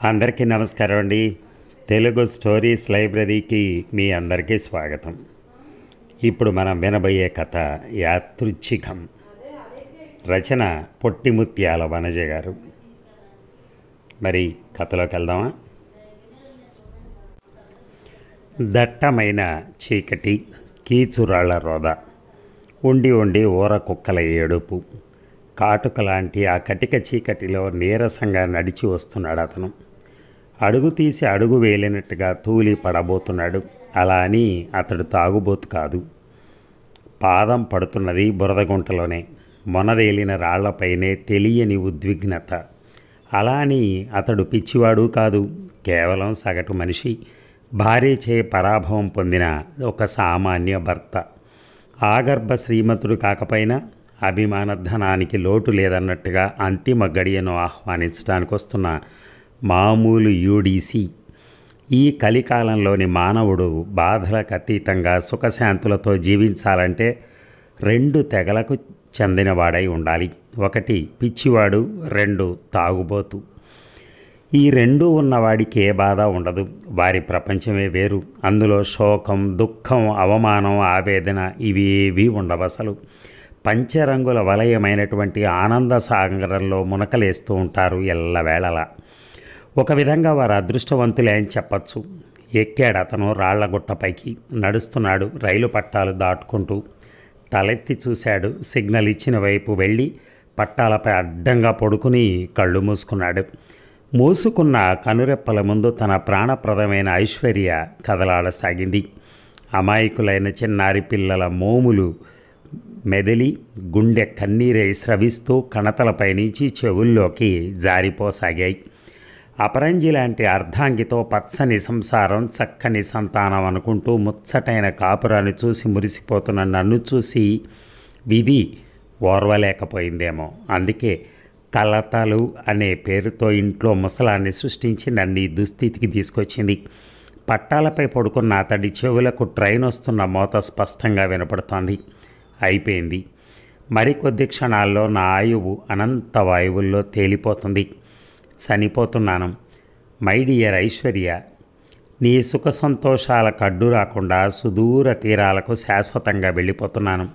అందరికీ నమస్కారం అండి. తెలుగు స్టోరీస్ లైబ్రరీకి మీ అందరికీ స్వాగతం. ఇప్పుడు మనం వినబోయే కథ యాదృచ్ఛికం. రచన పొట్టిముత్యాల వనజ గారు. మరి కథలోకి వెళ్దామా? దట్టమైన చీకటి, కీచురాళ్ల రోద, ఉండి ఉండి ఊర కుక్కల ఏడుపు, కాటుక లాంటి ఆ కటిక చీకటిలో నీరసంగా నడిచి వస్తున్నాడు అతను. అడుగు తీసి అడుగు వేలినట్టుగా తూలి పడబోతున్నాడు. అలా అని అతడు తాగుబోతు కాదు. పాదం పడుతున్నది బురదగుంటలోనే, మొనదేలిన రాళ్లపైనే తెలియని ఉద్విగ్నత. అలా అని అతడు పిచ్చివాడు కాదు. కేవలం సగటు మనిషి, భార్యచే పరాభవం పొందిన ఒక సామాన్య భర్త. ఆగర్భ శ్రీమంతుడు కాకపోయినా అభిమానధనానికి లోటు లేదన్నట్టుగా అంతిమ గడియను ఆహ్వానించడానికి వస్తున్న మామూలు యూడీసీ. ఈ కలికాలంలోని మానవుడు బాధలకు అతీతంగా సుఖశాంతులతో జీవించాలంటే రెండు తెగలకు చెందినవాడై ఉండాలి. ఒకటి పిచ్చివాడు, రెండు తాగుబోతు. ఈ రెండూ ఉన్నవాడికి ఏ బాధ ఉండదు. వారి ప్రపంచమే వేరు. అందులో శోకం, దుఃఖం, అవమానం, ఆవేదన ఇవేవీ ఉండవసలు. పంచరంగుల వలయమైనటువంటి ఆనంద సాగరంలో మునకలేస్తూ ఉంటారు ఎల్లవేళలా. ఒక విధంగా వారు అదృష్టవంతులే అని చెప్పచ్చు. ఎక్కాడు అతను రాళ్లగుట్టపైకి. నడుస్తున్నాడు రైలు పట్టాలు దాటుకుంటూ. తలెత్తి చూశాడు. సిగ్నల్ ఇచ్చిన వైపు వెళ్ళి పట్టాలపై అడ్డంగా పడుకుని కళ్ళు మూసుకున్నాడు. మూసుకున్న కనురెప్పల ముందు తన ప్రాణప్రదమైన ఐశ్వర్య కదలాడసాగింది. అమాయకులైన చిన్నారి పిల్లల మోములు మెదిలి గుండె కన్నీరై స్రవిస్తూ కణతలపై నుంచి చెవుల్లోకి జారిపోసాగాయి. అపరంజి లాంటి అర్ధాంగితో పచ్చని సంసారం, చక్కని సంతానం అనుకుంటూ ముచ్చటైన కాపురాన్ని చూసి మురిసిపోతున్న నన్ను చూసి విధి ఓర్వలేకపోయిందేమో. అందుకే కలతలు అనే పేరుతో ఇంట్లో ముసలాన్ని సృష్టించి నన్ను ఈ దుస్థితికి తీసుకొచ్చింది. పట్టాలపై పడుకున్న అతడి చెవులకు ట్రైన్ వస్తున్న మోత స్పష్టంగా వినపడుతోంది. అయిపోయింది. మరికొద్ది క్షణాల్లో నా ఆయువు అనంత వాయువుల్లో తేలిపోతుంది. చనిపోతున్నాను. మై డియర్ ఐశ్వర్య, నీ సుఖ సంతోషాలకు అడ్డు రాకుండా సుదూర తీరాలకు శాశ్వతంగా వెళ్ళిపోతున్నాను.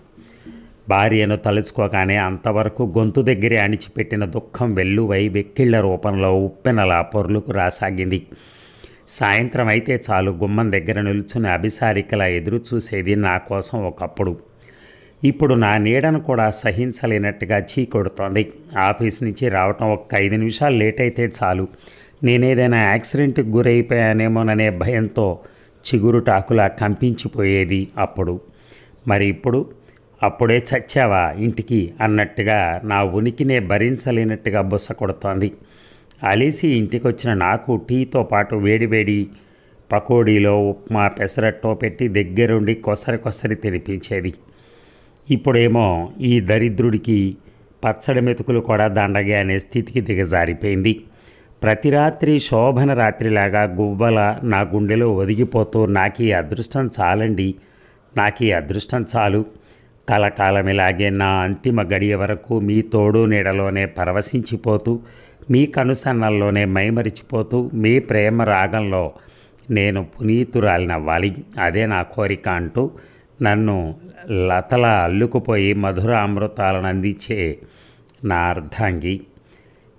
భార్యను తలుచుకోగానే అంతవరకు గొంతు దగ్గరే అణిచిపెట్టిన దుఃఖం వెల్లువై వెక్కిళ్ల రూపంలో ఉప్పెనలా పొర్లుకు రాసాగింది. సాయంత్రం అయితే చాలు గుమ్మం దగ్గర నిలుచుని అభిసారికలా ఎదురు చూసేది నా కోసం ఒకప్పుడు. ఇప్పుడు నా నీడను కూడా సహించలేనట్టుగా చీకొడుతోంది. ఆఫీస్ నుంచి రావటం ఒక 5 నిమిషాలు లేట్ అయితే చాలు, నేనేదైనా యాక్సిడెంట్కి గురైపోయానేమోననే భయంతో చిగురుటాకులా కంపించిపోయేది అప్పుడు. మరి ఇప్పుడు అప్పుడే చచ్చావా ఇంటికి అన్నట్టుగా నా ఉనికినే భరించలేనట్టుగా బుస్స కొడుతోంది. అలిసి ఇంటికి వచ్చిన నాకు టీతో పాటు వేడివేడి పకోడీలో ఉప్మా పెసరట్టో పెట్టి దగ్గరుండి కొసరి తినిపించేది. ఇప్పుడేమో ఈ దరిద్రుడికి పచ్చడి మెతుకులు కూడా దండగే అనే స్థితికి దిగజారిపోయింది. ప్రతి రాత్రి శోభన రాత్రిలాగా గువ్వల నా గుండెలో ఒదిగిపోతూ నాకీ అదృష్టం చాలండి, నాకీ అదృష్టం చాలు, కలకాలం ఇలాగే నా అంతిమ గడియ వరకు మీ తోడు నీడలోనే పరవశించిపోతూ, మీ కనుసన్నల్లోనే మైమరిచిపోతూ, మీ ప్రేమ రాగంలో నేను పునీతురాలినవ్వాలి, అదే నా కోరిక అంటూ నన్ను లతలా అల్లుకుపోయి మధుర అమృతాలను అందించే నా అర్ధాంగి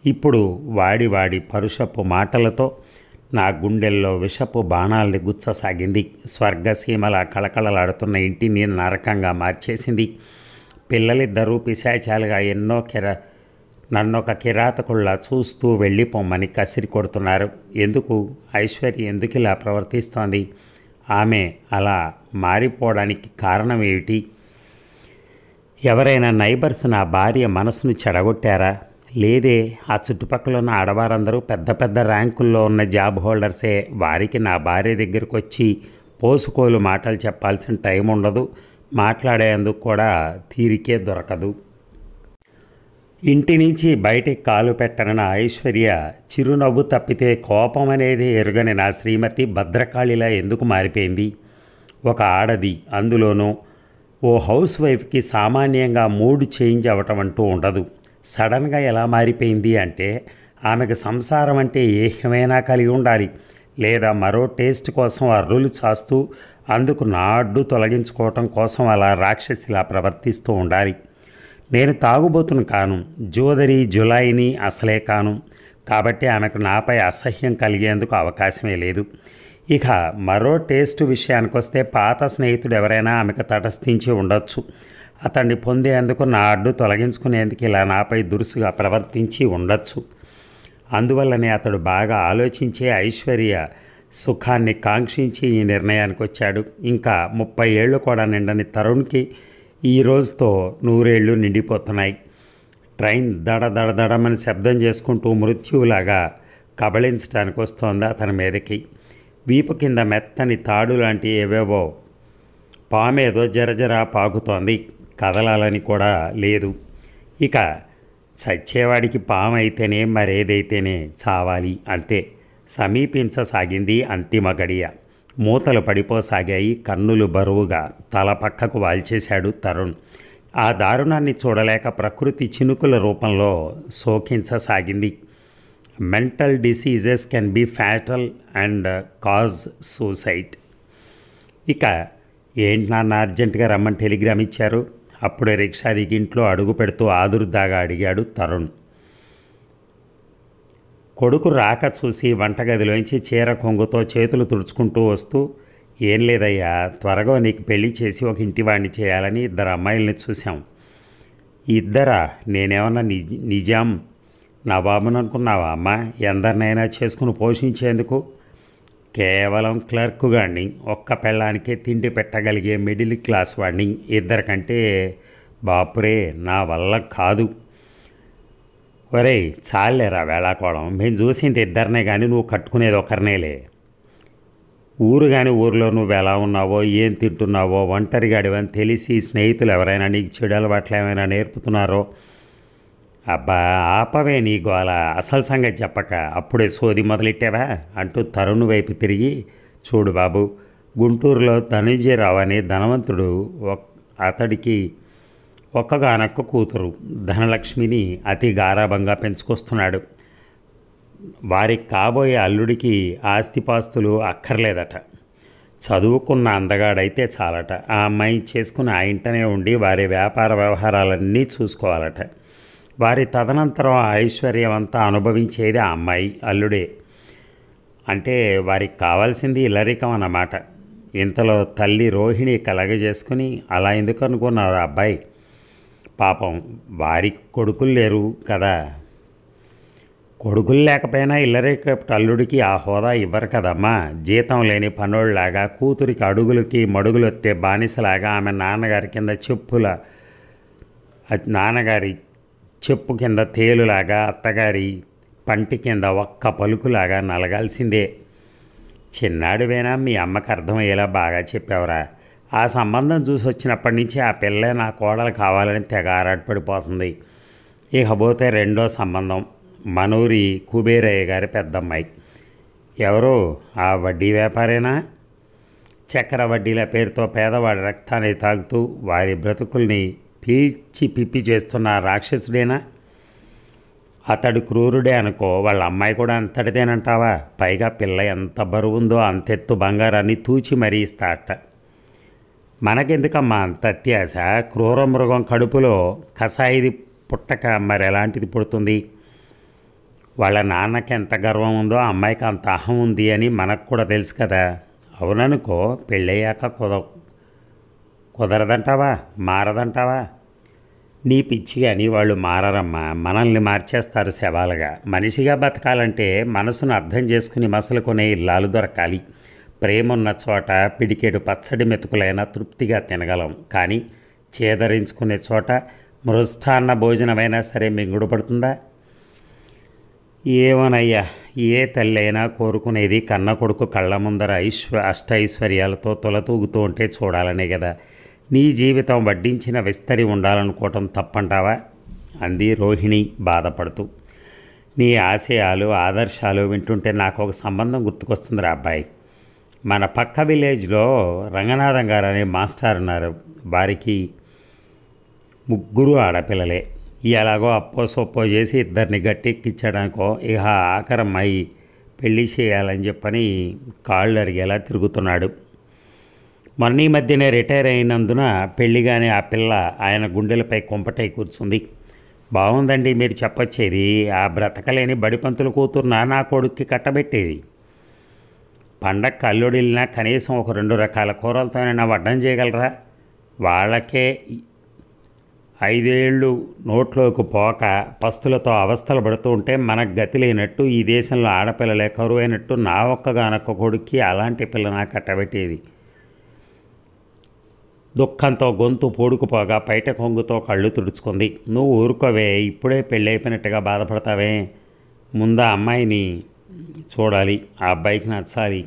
ఇప్పుడు వాడి పరుషపు మాటలతో నా గుండెల్లో విషపు బాణాల్ని గుచ్చసాగింది. స్వర్గసీమల కళకళలాడుతున్న ఇంటిని నరకంగా మార్చేసింది. పిల్లలిద్దరూ పిశాచాలుగా నన్నొక కిరాతకుళ్ళ చూస్తూ వెళ్ళిపోమ్మని కసిరి కొడుతున్నారు. ఎందుకు ఐశ్వర్య ఎందుకు ఇలా ప్రవర్తిస్తోంది? ఆమె అలా మారిపోవడానికి కారణం ఏమిటి? ఎవరైనా నైబర్స్ నా భార్య మనసును చెడగొట్టారా? లేదే. ఆ చుట్టుపక్కల ఉన్న ఆడవారందరూ పెద్ద పెద్ద ర్యాంకుల్లో ఉన్న జాబ్ హోల్డర్సే. వారికి నా భార్య దగ్గరకు వచ్చి పోసుకోలు మాటలు చెప్పాల్సిన టైం ఉండదు, మాట్లాడేందుకు కూడా తీరికే దొరకదు. ఇంటి నుంచి బయటికి కాలు పెట్టనన్న ఐశ్వర్య చిరునవ్వు తప్పితే కోపం అనేది ఎరుగని నా శ్రీమతి భద్రకాళిలా ఎందుకు మారిపోయింది? ఒక ఆడది, అందులోనూ ఓ హౌస్ వైఫ్కి సామాన్యంగా మూడ్ చేంజ్ అవ్వటం అంటూ ఉండదు. సడన్గా ఎలా మారిపోయింది అంటే ఆమెకు సంసారం అంటే ఏమైనా కలిగి ఉండాలి, లేదా మరో టేస్ట్ కోసం అర్రులు చాస్తూ అందుకు నా అడ్డు తొలగించుకోవటం కోసం అలా రాక్షసిలా ప్రవర్తిస్తూ ఉండాలి. నేను తాగుబోతును కాను, జోదరి జులాయిని అసలే కాను. కాబట్టి ఆమెకు నాపై అసహ్యం కలిగేందుకు అవకాశమే లేదు. ఇక మరో టేస్ట్ విషయానికి వస్తే పాత స్నేహితుడు ఎవరైనా ఆమెకు తటస్థించి ఉండొచ్చు. అతన్ని పొందేందుకు నా అడ్డు తొలగించుకునేందుకు ఇలా నాపై దురుసుగా ప్రవర్తించి ఉండొచ్చు. అందువల్లనే అతడు బాగా ఆలోచించే ఐశ్వర్య సుఖాన్ని కాంక్షించి ఈ నిర్ణయానికి వచ్చాడు. ఇంకా 30 ఏళ్ళు కూడా నిండని తరుణ్కి ఈ రోజుతో 100 ఏళ్ళు నిండిపోతున్నాయి. ట్రైన్ దడమని శబ్దం చేసుకుంటూ మృత్యువులాగా కబళించడానికి వస్తోంది అతని మీదకి. వీపు కింద మెత్తని తాడు లాంటి ఏవేవో పామేదో జరజరా పాకుతోంది. కదలాలని కూడా లేదు. ఇక చచ్చేవాడికి పాము అయితేనే మరేదైతేనే చావాలి అంతే. సమీపించసాగింది అంతిమ గడియ. మూతలు పడిపోసాగాయి. కన్నులు బరువుగా తల పక్కకు వాల్చేశాడు తరుణ్. ఆ దారుణాన్ని చూడలేక ప్రకృతి చినుకుల రూపంలో శోకించసాగింది. Mental diseases can be fatal and cause suicide. ఇక ఏంటి నాన్న అర్జెంటుగా రమ్మని టెలిగ్రామ్ ఇచ్చారు? అప్పుడే రిక్షా దిగి ఇంట్లో అడుగు పెడుతూ ఆదుర్దాగా అడిగాడు తరుణ్. కొడుకు రాక చూసి వంటగదిలోంచి చీర కొంగుతో చేతులు తుడుచుకుంటూ వస్తూ, ఏం లేదయ్యా, త్వరగా నీకు పెళ్లి చేసి ఒక ఇంటివాడిని చేయాలని 2 అమ్మాయిల్ని చూసాం. ఇద్దరా? నేనేమన్నా నిజాం నవాబును అనుకున్నావా అమ్మ? ఎందరినైనా చేసుకుని పోషించేందుకు కేవలం క్లర్క్ గాడిని, ఒక్క పెళ్ళానికే తిండి పెట్టగలిగే మిడిల్ క్లాస్ వాడిని. 2 కంటే బాపురే నా వల్ల కాదు. ఒరే చాలేరా వేళాకోళం. మేము చూసింది 2 కానీ నువ్వు కట్టుకునేది ఒకరినేలే. ఊరు కానీ ఊరిలో నువ్వు ఎలా ఉన్నావో, ఏం తింటున్నావో, ఒంటరిగాడివని తెలిసి స్నేహితులు ఎవరైనా నీకు చెడు అలవాట్లు ఏమైనా నేర్పుతున్నారో? అబ్బా ఆపవే నీ గోల, అసలు సంగతి చెప్పక అప్పుడే సోది మొదలెట్టావా అంటూ తరుణ్ వైపు తిరిగి, చూడు బాబు, గుంటూరులో ధనుంజయరావు అనే ధనవంతుడు అతడికి ఒక్కగానొక్క కూతురు ధనలక్ష్మిని అతి గారాబంగా పెంచుకొస్తున్నాడు. వారికి కాబోయే అల్లుడికి ఆస్తిపాస్తులు అక్కర్లేదట. చదువుకున్న అందగాడైతే చాలట. ఆ అమ్మాయి చేసుకుని ఆ ఇంటనే ఉండి వారి వ్యాపార వ్యవహారాలన్నీ చూసుకోవాలట. వారి తదనంతరం ఆ ఐశ్వర్యం అంతా అనుభవించేది ఆ అమ్మాయి అల్లుడే. అంటే వారికి కావాల్సింది ఇల్లరికం అన్నమాట. ఇంతలో తల్లి రోహిణి కలగజేసుకుని, అలా ఎందుకు అనుకున్నారు అబ్బాయి? పాపం వారికి కొడుకులు లేరు కదా. కొడుకులు లేకపోయినా ఇల్లరికపు అల్లుడికి ఆ హోదా ఇవ్వరు కదమ్మా. జీతం లేని పనోళ్ళలాగా, కూతురికి అడుగులకి మడుగులొత్తే బానిసలాగా ఆమె నాన్నగారి చెప్పు కింద తేలులాగా, అత్తగారి పంటి కింద ఒక్క పలుకులాగా నలగాల్సిందే. చిన్నాడివేనా, మీ అమ్మకు అర్థమయ్యేలా బాగా చెప్పావురా. ఆ సంబంధం చూసి వచ్చినప్పటి నుంచి ఆ పిల్లే నా కోడలు కావాలని తెగ ఆరాటపడిపోతుంది. ఇకపోతే 2వ సంబంధం, మనూరి కుబేరయ్య గారి పెద్దమ్మాయి. ఎవరో ఆ వడ్డీ వ్యాపారేనా? చక్కెర వడ్డీల పేరుతో పేదవాడి రక్తాన్ని తాగుతూ వారి బ్రతుకుల్ని పీల్చి పిప్పి చేస్తున్న రాక్షసుడేనా? అతడు క్రూరుడే అనుకో, వాళ్ళ అమ్మాయి కూడా అంతటిదేనంటావా? పైగా పిల్ల ఎంత బరువుందో అంతెత్తు బంగారాన్ని తూచి మరీ ఇస్తాట. మనకెందుకమ్మా అంత అత్యాశ? క్రూర మృగం కడుపులో కసాయిది పుట్టక మరెలాంటిది పుడుతుంది? వాళ్ళ నాన్నకి ఎంత గర్వం ఉందో అమ్మాయికి అంత అహం ఉంది అని మనకు కూడా తెలుసు కదా. అవుననుకో, పెళ్ళయ్యాక కుదరదంటావా? మారదంటావా? నీ పిచ్చి కానీ వాళ్ళు మారరమ్మా. మనల్ని మార్చేస్తారు శవాలుగా. మనిషిగా బతకాలంటే మనసును అర్థం చేసుకుని మసలుకొనే ఇల్లాలు దొరకాలి. ప్రేమ ఉన్న చోట పిడికేడు పచ్చడి మెతుకులైనా తృప్తిగా తినగలం. కానీ చేదరించుకునే చోట మృష్టాన్న భోజనమైనా సరే మింగుడు పడుతుందా? ఏమోనయ్యా, ఏ తల్లి అయినా కోరుకునేది కన్న కొడుకు కళ్ళ ముందర అష్టైశ్వర్యాలతో తొలతూగుతూ ఉంటే చూడాలనే కదా. నీ జీవితం వడ్డించిన విస్తరి ఉండాలనుకోవటం తప్పంటావా? అంది రోహిణి బాధపడుతూ. నీ ఆశయాలు ఆదర్శాలు వింటుంటే నాకు ఒక సంబంధం గుర్తుకొస్తుందిరా అబ్బాయి. మన పక్క విలేజ్లో రంగనాథం గారు అనే మాస్టర్ ఉన్నారు. వారికి 3 ఆడపిల్లలే. ఎలాగో అప్పో సొప్పో చేసి ఇద్దరిని గట్టెక్కించడానికో ఇక ఆఖరమ్మాయి పెళ్లి చేయాలని చెప్పని కాళ్ళు అరిగేలా తిరుగుతున్నాడు. మొన్న ఈ మధ్యనే రిటైర్ అయినందున పెళ్లిగానే ఆ పిల్ల ఆయన గుండెలపై కుంపటై కూర్చుంది. బాగుందండి మీరు చెప్పొచ్చేది. ఆ బ్రతకలేని బడిపంతుల కూతురు నా కొడుక్కి కట్టబెట్టేది. పండగకి అల్లుడు వెళ్ళినా కనీసం ఒక 2 రకాల కూరలతోనైనా వడ్డం చేయగలరా? వాళ్ళకే 5 ఏళ్ళు నోట్లోకి పోక పస్తులతో అవస్థలు పడుతూ ఉంటే మనకు గతి లేనట్టు ఈ దేశంలో ఆడపిల్లలే కరువైనట్టు నా ఒక్కగానొక్క కొడుక్కి అలాంటి పిల్ల నా కట్టబెట్టేది. దుఃఖంతో గొంతు పూడుకుపోగా పైట కొంగుతో కళ్ళు తుడుచుకుంది. నువ్వు ఊరుకోవే, ఇప్పుడే పెళ్ళైపోయినట్టుగా బాధపడతావే. ముందా అమ్మాయిని చూడాలి, ఆ అబ్బాయికి నచ్చాలి.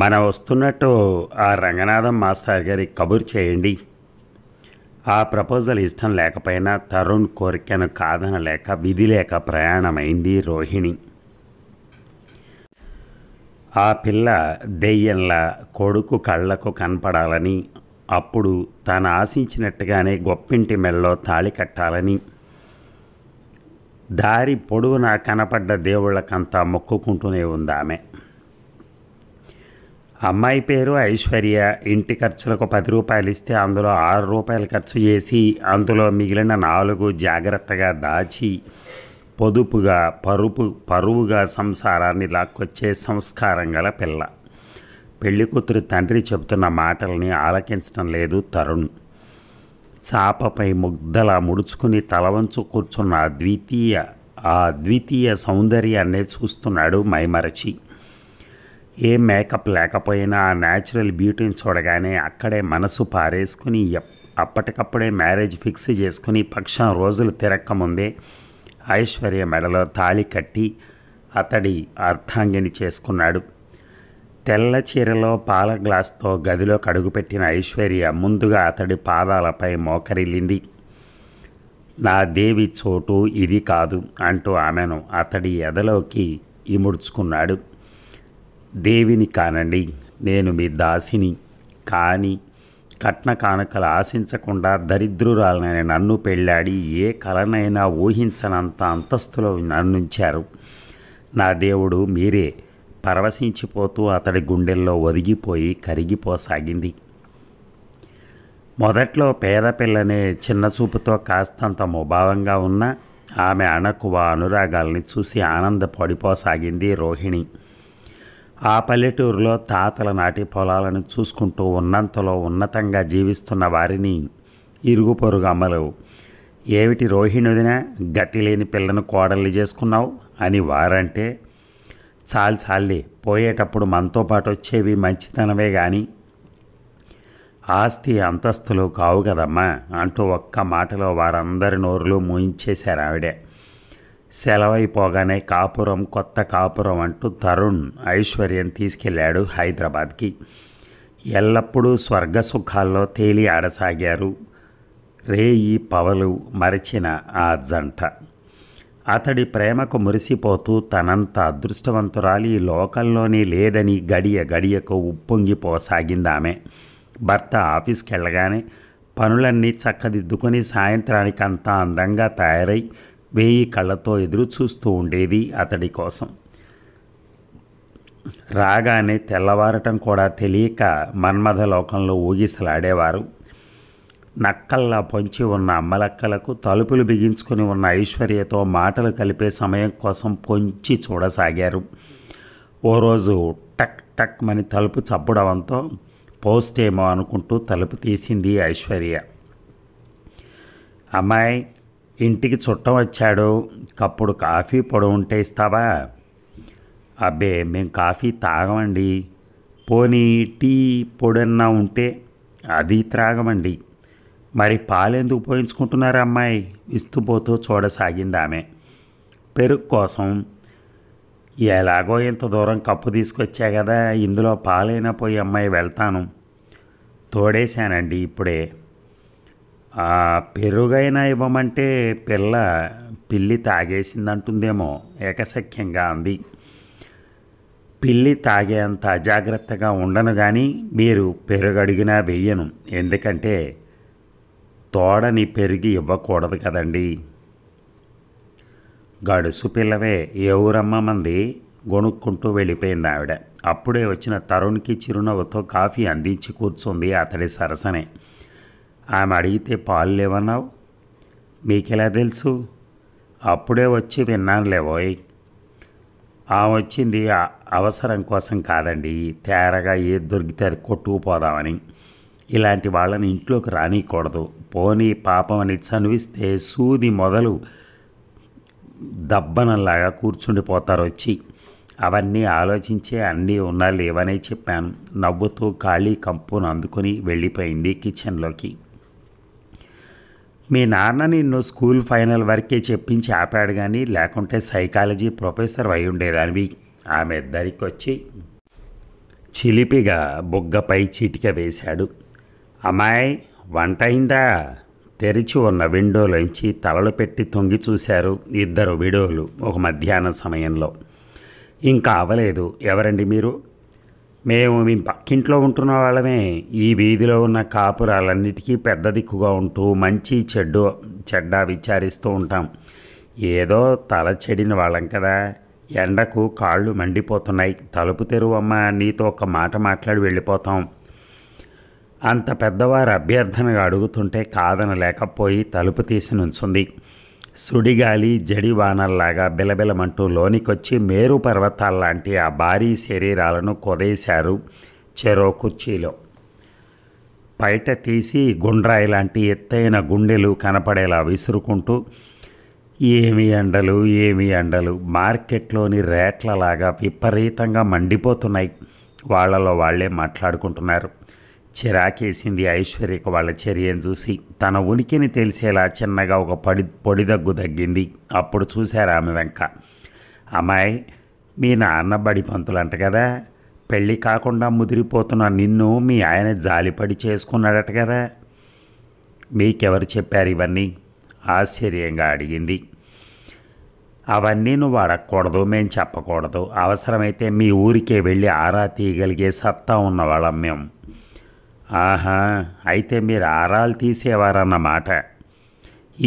మన వస్తున్నట్టు ఆ రంగనాథం మాస్టర్ గారికి కబురు చేయండి. ఆ ప్రపోజల్ ఇష్టం లేకపోయినా తరుణ్ కోరికను కాదనలేక విధి లేక ప్రయాణమైంది రోహిణి. ఆ పిల్ల దెయ్యంలా కొడుకు కళ్ళకు కనపడాలని, అప్పుడు తాను ఆశించినట్టుగానే గొప్పింటి మెళ్ళలో తాళి కట్టాలని దారి పొడవునా కనపడ్డ దేవుళ్ళకంతా మొక్కుకుంటూనే ఉంది ఆమె. అమ్మాయి పేరు ఐశ్వర్య. ఇంటి ఖర్చులకు 10 రూపాయలు ఇస్తే అందులో 6 రూపాయలు ఖర్చు చేసి అందులో మిగిలిన 4 జాగ్రత్తగా దాచి పొదుపుగా పరువుగా సంసారాన్ని లాక్కొచ్చే సంస్కారం గల పిల్ల. పెళ్లి కూతురు తండ్రి చెబుతున్న మాటల్ని ఆలకించడం లేదు తరుణ్. చాపపై ముగ్ధలా ముడుచుకుని తలవంచు కూర్చున్న అద్వితీయ సౌందర్యాన్నే చూస్తున్నాడు మైమరచి. ఏ మేకప్ లేకపోయినా ఆ న్యాచురల్ బ్యూటీని చూడగానే అక్కడే మనసు పారేసుకుని అప్పటికప్పుడే మ్యారేజ్ ఫిక్స్ చేసుకుని పక్షం రోజులు తిరక్కముందే ఐశ్వర్య మెడలో తాళి కట్టి అతడి అర్ధాంగిని చేసుకున్నాడు. తెల్ల చీరలో పాల గ్లాస్తో గదిలో కడుగుపెట్టిన ఐశ్వర్య ముందుగా అతడి పాదాలపై మోకరిల్లింది. నా దేవి చోటు ఇది కాదు అంటూ ఆమెను అతడి ఎదలోకి ఇముడ్చుకున్నాడు. దేవిని కానండి, నేను మీ దాసిని. కానీ కట్న కానుకలు ఆశించకుండా దరిద్రురాలనైన నన్ను పెళ్ళాడి ఏ కలనైనా ఊహించనంత అంతస్తులో నన్నుంచారు. నా దేవుడు మీరే. పరవశించిపోతూ అతడి గుండెల్లో ఒదిగిపోయి కరిగిపోసాగింది. మొదట్లో పేద పిల్లనే చిన్నచూపుతో కాస్తంత ముభావంగా ఉన్న ఆమె అణకువ అనురాగాల్ని చూసి ఆనందపడిపోసాగింది రోహిణి. ఆ పల్లెటూరులో తాతల నాటి పొలాలను చూసుకుంటూ ఉన్నంతలో ఉన్నతంగా జీవిస్తున్న వారిని ఇరుగు పొరుగు అమ్మలు, ఏమిటి రోహిణిదిన గతి లేని పిల్లను కోడల్ని చేసుకున్నావు అని వారంటే, చాలే పోయేటప్పుడు మనతో పాటు వచ్చేవి మంచితనవే కానీ ఆస్తి అంతస్తులు కావు కదమ్మా అంటూ ఒక్క మాటలో వారందరి నోరులు మూయించేశారు ఆవిడే. సెలవైపోగానే కాపురం, కొత్త కాపురం అంటూ తరుణ్ ఐశ్వర్యం తీసుకెళ్లాడు హైదరాబాద్కి. ఎల్లప్పుడూ స్వర్గ సుఖాల్లో తేలి ఆడసాగారు రేయి పవలు మరచిన ఆ జంట. అతడి ప్రేమకు మురిసిపోతూ తనంత అదృష్టవంతురాలి ఈ లోకంలోనే లేదని గడియకు ఉప్పొంగిపోసాగిందామె. భర్త ఆఫీస్కి వెళ్ళగానే పనులన్నీ చక్కదిద్దుకొని సాయంత్రానికంతా అందంగా తయారై 1000 కళ్ళతో ఎదురు చూస్తూ ఉండేది అతడి కోసం. రాగానే తెల్లవారటం కూడా తెలియక మన్మథ లోకంలో ఊగిసలాడేవారు. నక్కల్లా పొంచి ఉన్న అమ్మలక్కలకు తలుపులు బిగించుకుని ఉన్న ఐశ్వర్యతో మాటలు కలిపే సమయం కోసం పొంచి చూడసాగారు. ఓ రోజు టక్ టక్ మని తలుపు చప్పుడవంతో పోస్ట్ ఏమో అనుకుంటూ తలుపు తీసింది ఐశ్వర్య. అమ్మాయి, ఇంటికి చుట్టం వచ్చాడు, కప్పుడు కాఫీ పొడి ఉంటే ఇస్తావా? అబ్బే, మేము కాఫీ తాగమండి. పోనీ టీ పొడన్నా ఉంటే అది త్రాగమండి. మరి పాలెందుకు పోయించుకుంటున్నారు అమ్మాయి? ఇస్తుపోతూ చూడసాగింది ఆమె. పెరుగు కోసం. ఎలాగో ఇంత దూరం కప్పు తీసుకొచ్చా కదా, ఇందులో పాలైనా పోయి అమ్మాయి వెళ్తాను. తోడేశానండి ఇప్పుడే. పెరుగైనా ఇవ్వమంటే పిల్లి తాగేసిందంటుందేమో ఏకసఖ్యంగా అంది. పిల్లి తాగేంత అజాగ్రత్తగా ఉండను కానీ మీరు పెరుగు అడిగినా వెయ్యను. ఎందుకంటే తోడని పెరిగి ఇవ్వకూడదు కదండి. గడుసు పిల్లవే ఏ ఊరమ్మ మంది గొణుక్కుంటూ వెళ్ళిపోయింది ఆవిడ. అప్పుడే వచ్చిన తరుణ్కి చిరునవ్వుతో కాఫీ అందించి కూర్చుంది అతడి సరసనే. ఆమె అడిగితే పాలు లేవన్నావు, మీకెలా తెలుసు? అప్పుడే వచ్చి విన్నానులేవోయ్. ఆమె వచ్చింది అవసరం కోసం కాదండి, తేరగా ఏది దొరికితే అది కొట్టుకుపోదామని. ఇలాంటి వాళ్ళని ఇంట్లోకి రానియకూడదు. పోనీ పాపం అని చనివిస్తే సూది మొదలు దబ్బనంలాగా కూర్చుండిపోతారు వచ్చి. అవన్నీ ఆలోచించే అన్నీ ఉన్నా లేవనే చెప్పాను. నవ్వుతూ ఖాళీ కంపును అందుకుని వెళ్ళిపోయింది కిచెన్లోకి. మీ నాన్న నిన్ను స్కూల్ ఫైనల్ వరకే చెప్పించి ఆపాడు కానీ లేకుంటే సైకాలజీ ప్రొఫెసర్ అయి ఉండేదానివి. ఆమె దరికొచ్చి చిలిపిగా బుగ్గపై చిటిక వేశాడు. అమ్మాయి వంట అయిందా? తెరిచి ఉన్న విండోలోంచి తలలు పెట్టి తొంగి చూశారు ఇద్దరు విడోలు ఒక మధ్యాహ్నం సమయంలో. ఇంకా అవ్వలేదు. ఎవరండి మీరు? మేము మీ పక్కింట్లో ఉంటున్న వాళ్ళమే. ఈ వీధిలో ఉన్న కాపురాలన్నిటికీ పెద్ద దిక్కుగా ఉంటూ మంచి చెడ్డ విచారిస్తూ ఉంటాం. ఏదో తల చెడిన వాళ్ళం కదా, ఎండకు కాళ్ళు మండిపోతున్నాయి. తలుపు తెరువమ్మా, నీతో ఒక మాట మాట్లాడి వెళ్ళిపోతాం. అంత పెద్దవారు అభ్యర్థనగా అడుగుతుంటే కాదనలేకపోయి తలుపు తీసి నుంచుంది. సుడిగాలి జడివానల్లాగా బిలబిలమంటూ లోనికొచ్చి మేరు పర్వతాల్లాంటి ఆ భారీ శరీరాలను కొదేశారు చెరో కుర్చీలో. బయట తీసి గుండ్రాయి లాంటి ఎత్తైన గుండెలు కనపడేలా విసురుకుంటూ, ఏమి ఎండలు, మార్కెట్లోని రేట్లలాగా విపరీతంగా మండిపోతున్నాయి. వాళ్లలో వాళ్లే మాట్లాడుకుంటున్నారు. చిరాకేసింది ఐశ్వర్యకు వాళ్ళ చర్యను చూసి. తన ఉనికిని తెలిసేలా చిన్నగా ఒక పొడిదగ్గు తగ్గింది. అప్పుడు చూశారు ఆమె వెంక. అమ్మాయి, మీ నాన్న బడి పంతులంట కదా, పెళ్ళి కాకుండా ముదిరిపోతున్న నిన్ను మీ ఆయన జాలిపడి చేసుకున్నాడట కదా. మీకెవరు చెప్పారు ఇవన్నీ? ఆశ్చర్యంగా అడిగింది. అవన్నీ నువ్వు అడగకూడదు, మేం చెప్పకూడదు. అవసరమైతే మీ ఊరికే వెళ్ళి ఆరా తీయగలిగే సత్తా ఉన్నవాళ్ళం మేము. ఆహా, అయితే మీరు ఆరాలు తీసేవారన్నమాట.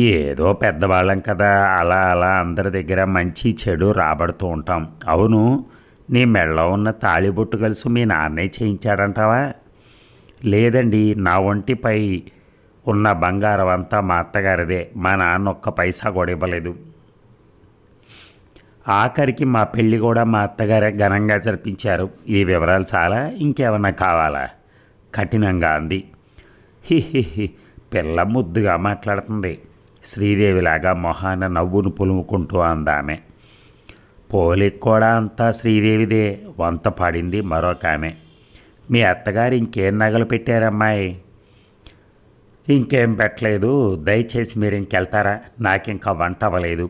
ఏదో పెద్దవాళ్ళం కదా, అలా అందరి దగ్గర మంచి చెడు రాబడుతూ ఉంటాం. అవును, నీ మెళ్ళలో ఉన్న తాళిబొట్టు కలిసి మీ నాన్నే చేయించాడంటావా? లేదండి, నా ఒంటిపై ఉన్న బంగారం అంతా మా అత్తగారిదే. మా నాన్న ఒక్క పైసా కూడా ఇవ్వలేదు. ఆఖరికి మా పెళ్ళి కూడా మా అత్తగారే ఘనంగా జరిపించారు. ఈ వివరాలు చాలా, ఇంకేమన్నా కావాలా? కఠినంగా అంది. హిహిహి, పిల్ల ముద్దుగా మాట్లాడుతుంది. శ్రీదేవిలాగా మొహాన నవ్వును పులుముకుంటూ అందామె. పోలికి కూడా అంతా శ్రీదేవిదే వంత పాడింది మరొక ఆమె. మీ అత్తగారు ఇంకేం నగలు పెట్టారమ్మాయి? ఇంకేం పెట్టలేదు. దయచేసి మీరు ఇంకెళ్తారా? నాకింకా వంట అవ్వలేదు.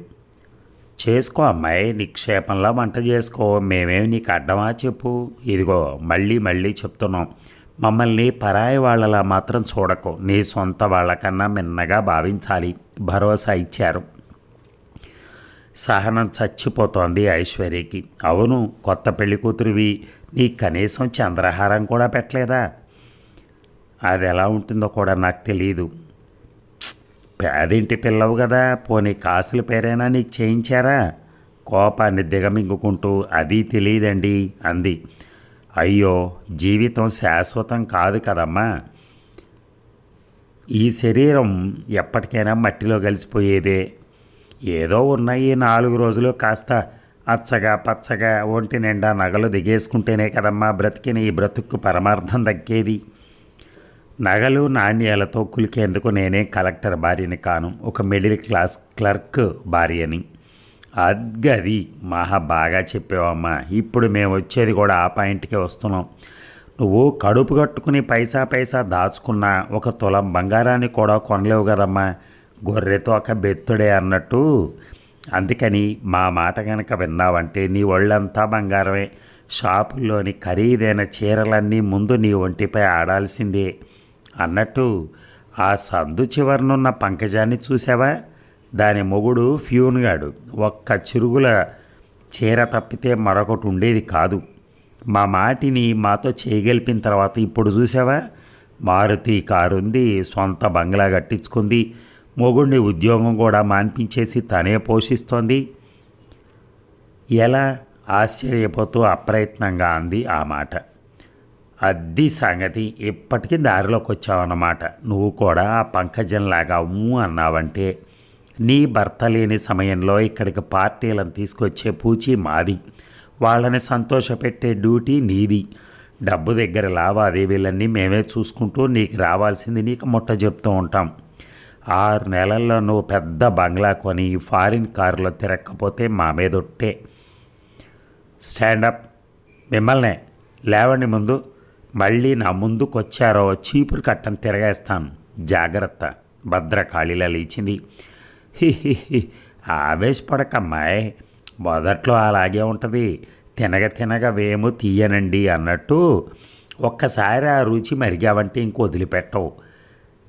చేసుకో అమ్మాయి, నిక్షేపంలో వంట చేసుకో. మేమేమి నీకు అడ్డమా చెప్పు? ఇదిగో మళ్ళీ చెప్తున్నాం, మమ్మల్ని పరాయి వాళ్ళలా మాత్రం చూడకు. నీ సొంత వాళ్ళకన్నా మిన్నగా భావించాలి. భరోసా ఇచ్చారు. సహనం చచ్చిపోతోంది ఐశ్వర్యకి. అవును, కొత్త పెళ్లి కూతురివి, నీ కనీసం చంద్రహారం కూడా పెట్టలేదా? అది ఎలా ఉంటుందో కూడా నాకు తెలియదు. పేదింటి పిల్లవు కదా, పోనీ కాసుల పేరైనా నీకు చేయించారా? కోపాన్ని దిగమింగుకుంటూ అది తెలియదండి అంది. అయ్యో, జీవితం శాశ్వతం కాదు కదమ్మా. ఈ శరీరం ఎప్పటికైనా మట్టిలో కలిసిపోయేదే. ఏదో ఉన్నాయి 4 రోజులు కాస్త అచ్చగా పచ్చగా ఒంటి నిండా నగలు దిగేసుకుంటేనే కదమ్మా బ్రతికిన ఈ బ్రతుక్కు పరమార్థం దక్కేది. నగలు నాణ్యాలతో కులికేందుకు నేనే కలెక్టర్ భార్యని కాను, ఒక మిడిల్ క్లాస్ క్లర్క్ భార్యని. అద్గది, మహా బాగా చెప్పావమ్మా. ఇప్పుడు మేము వచ్చేది కూడా ఆ పాయింట్కే వస్తున్నాం. నువ్వు కడుపు కట్టుకుని పైసా దాచుకున్న ఒక తులం బంగారాన్ని కూడా కొనలేవు కదమ్మా. గొర్రెతో ఒక బెత్తుడే అన్నట్టు. అందుకని మా మాట కనుక విన్నావంటే నీ ఒళ్ళంతా బంగారమే. షాపుల్లోని ఖరీదైన చీరలన్నీ ముందు నీ ఒంటిపై ఆడాల్సిందే. అన్నట్టు ఆ సందు చివరనున్న పంకజాన్ని చూసావా? దాని మొగుడు ఫ్యూన్గాడు. ఒక్క చిరుగుల చీర తప్పితే మరొకటి ఉండేది కాదు. మా మాటిని మాతో చేయగలిపిన తర్వాత ఇప్పుడు చూసావా, మారుతి కారు ఉంది, సొంత బంగ్లా కట్టించుకుంది, మొగుడిని ఉద్యోగం కూడా మాన్పించేసి తనే పోషిస్తోంది. ఎలా? ఆశ్చర్యపోతూ అప్రయత్నంగా అంది ఆ మాట. అద్ది సంగతి, ఇప్పటికీ దారిలోకి వచ్చావన్నమాట. నువ్వు కూడా ఆ పంకజంలాగా అన్నావంటే. నీ భర్త లేని సమయంలో ఇక్కడికి పార్టీలను తీసుకొచ్చే పూచి మాది, వాళ్ళని సంతోషపెట్టే డ్యూటీ నీది. డబ్బు దగ్గర లావాదేవీలన్నీ మేమే చూసుకుంటూ నీకు రావాల్సింది నీకు ముట్ట చెప్తూ ఉంటాం. 6 నెలల్లో నువ్వు పెద్ద బంగ్లా కొని ఫారిన్ కారులో తిరగకపోతే మా మీదొట్టే. స్టాండప్. మిమ్మల్నే లేవండి ముందు. మళ్ళీ నా ముందుకొచ్చారో చీపురు కట్టను తిరగేస్తాను. జాగ్రత్త. భద్రకాళిలా లేచింది. హిహిహి, ఆవేశపడకమ్మాయి, మొదట్లో అలాగే ఉంటుంది. తినగ తినగ వేము తీయనండి అన్నట్టు ఒక్కసారి ఆ రుచి మరిగావంటే ఇంక వదిలిపెట్టవు.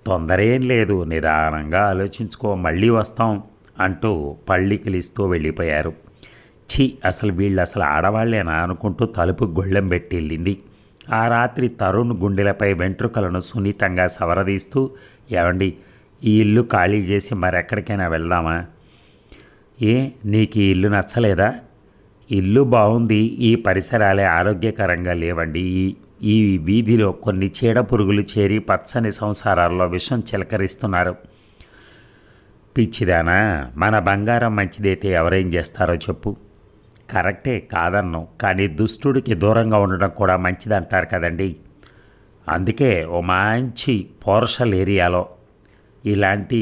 తొందరేం లేదు, నిదానంగా ఆలోచించుకో, మళ్ళీ వస్తాం అంటూ పళ్ళికిలిస్తూ వెళ్ళిపోయారు. అసలు వీళ్ళు అసలు ఆడవాళ్ళేనా అనుకుంటూ తలుపు గొళ్ళెం పెట్టి వెళ్ళింది. ఆ రాత్రి తరుణ్ గుండెలపై వెంట్రుకలను సున్నితంగా సవరదీస్తూ, ఏమండి, ఈ ఇల్లు ఖాళీ చేసి మరెక్కడికైనా వెళ్దామా? ఏ, నీకు ఈ ఇల్లు నచ్చలేదా? ఇల్లు బాగుంది, ఈ పరిసరాలే ఆరోగ్యకరంగా లేవండి. ఈ వీధిలో కొన్ని చీడ పురుగులు చేరి పచ్చని సంసారాల్లో విషం చిలకరిస్తున్నారు. పిచ్చిదానా, మన బంగారం మంచిదైతే ఎవరేం చేస్తారో చెప్పు. కరెక్టే, కాదన్ను, కానీ దుష్టుడికి దూరంగా ఉండడం కూడా మంచిదంటారు కదండి. అందుకే ఓ మంచి పోర్షల్ ఏరియాలో ఇలాంటి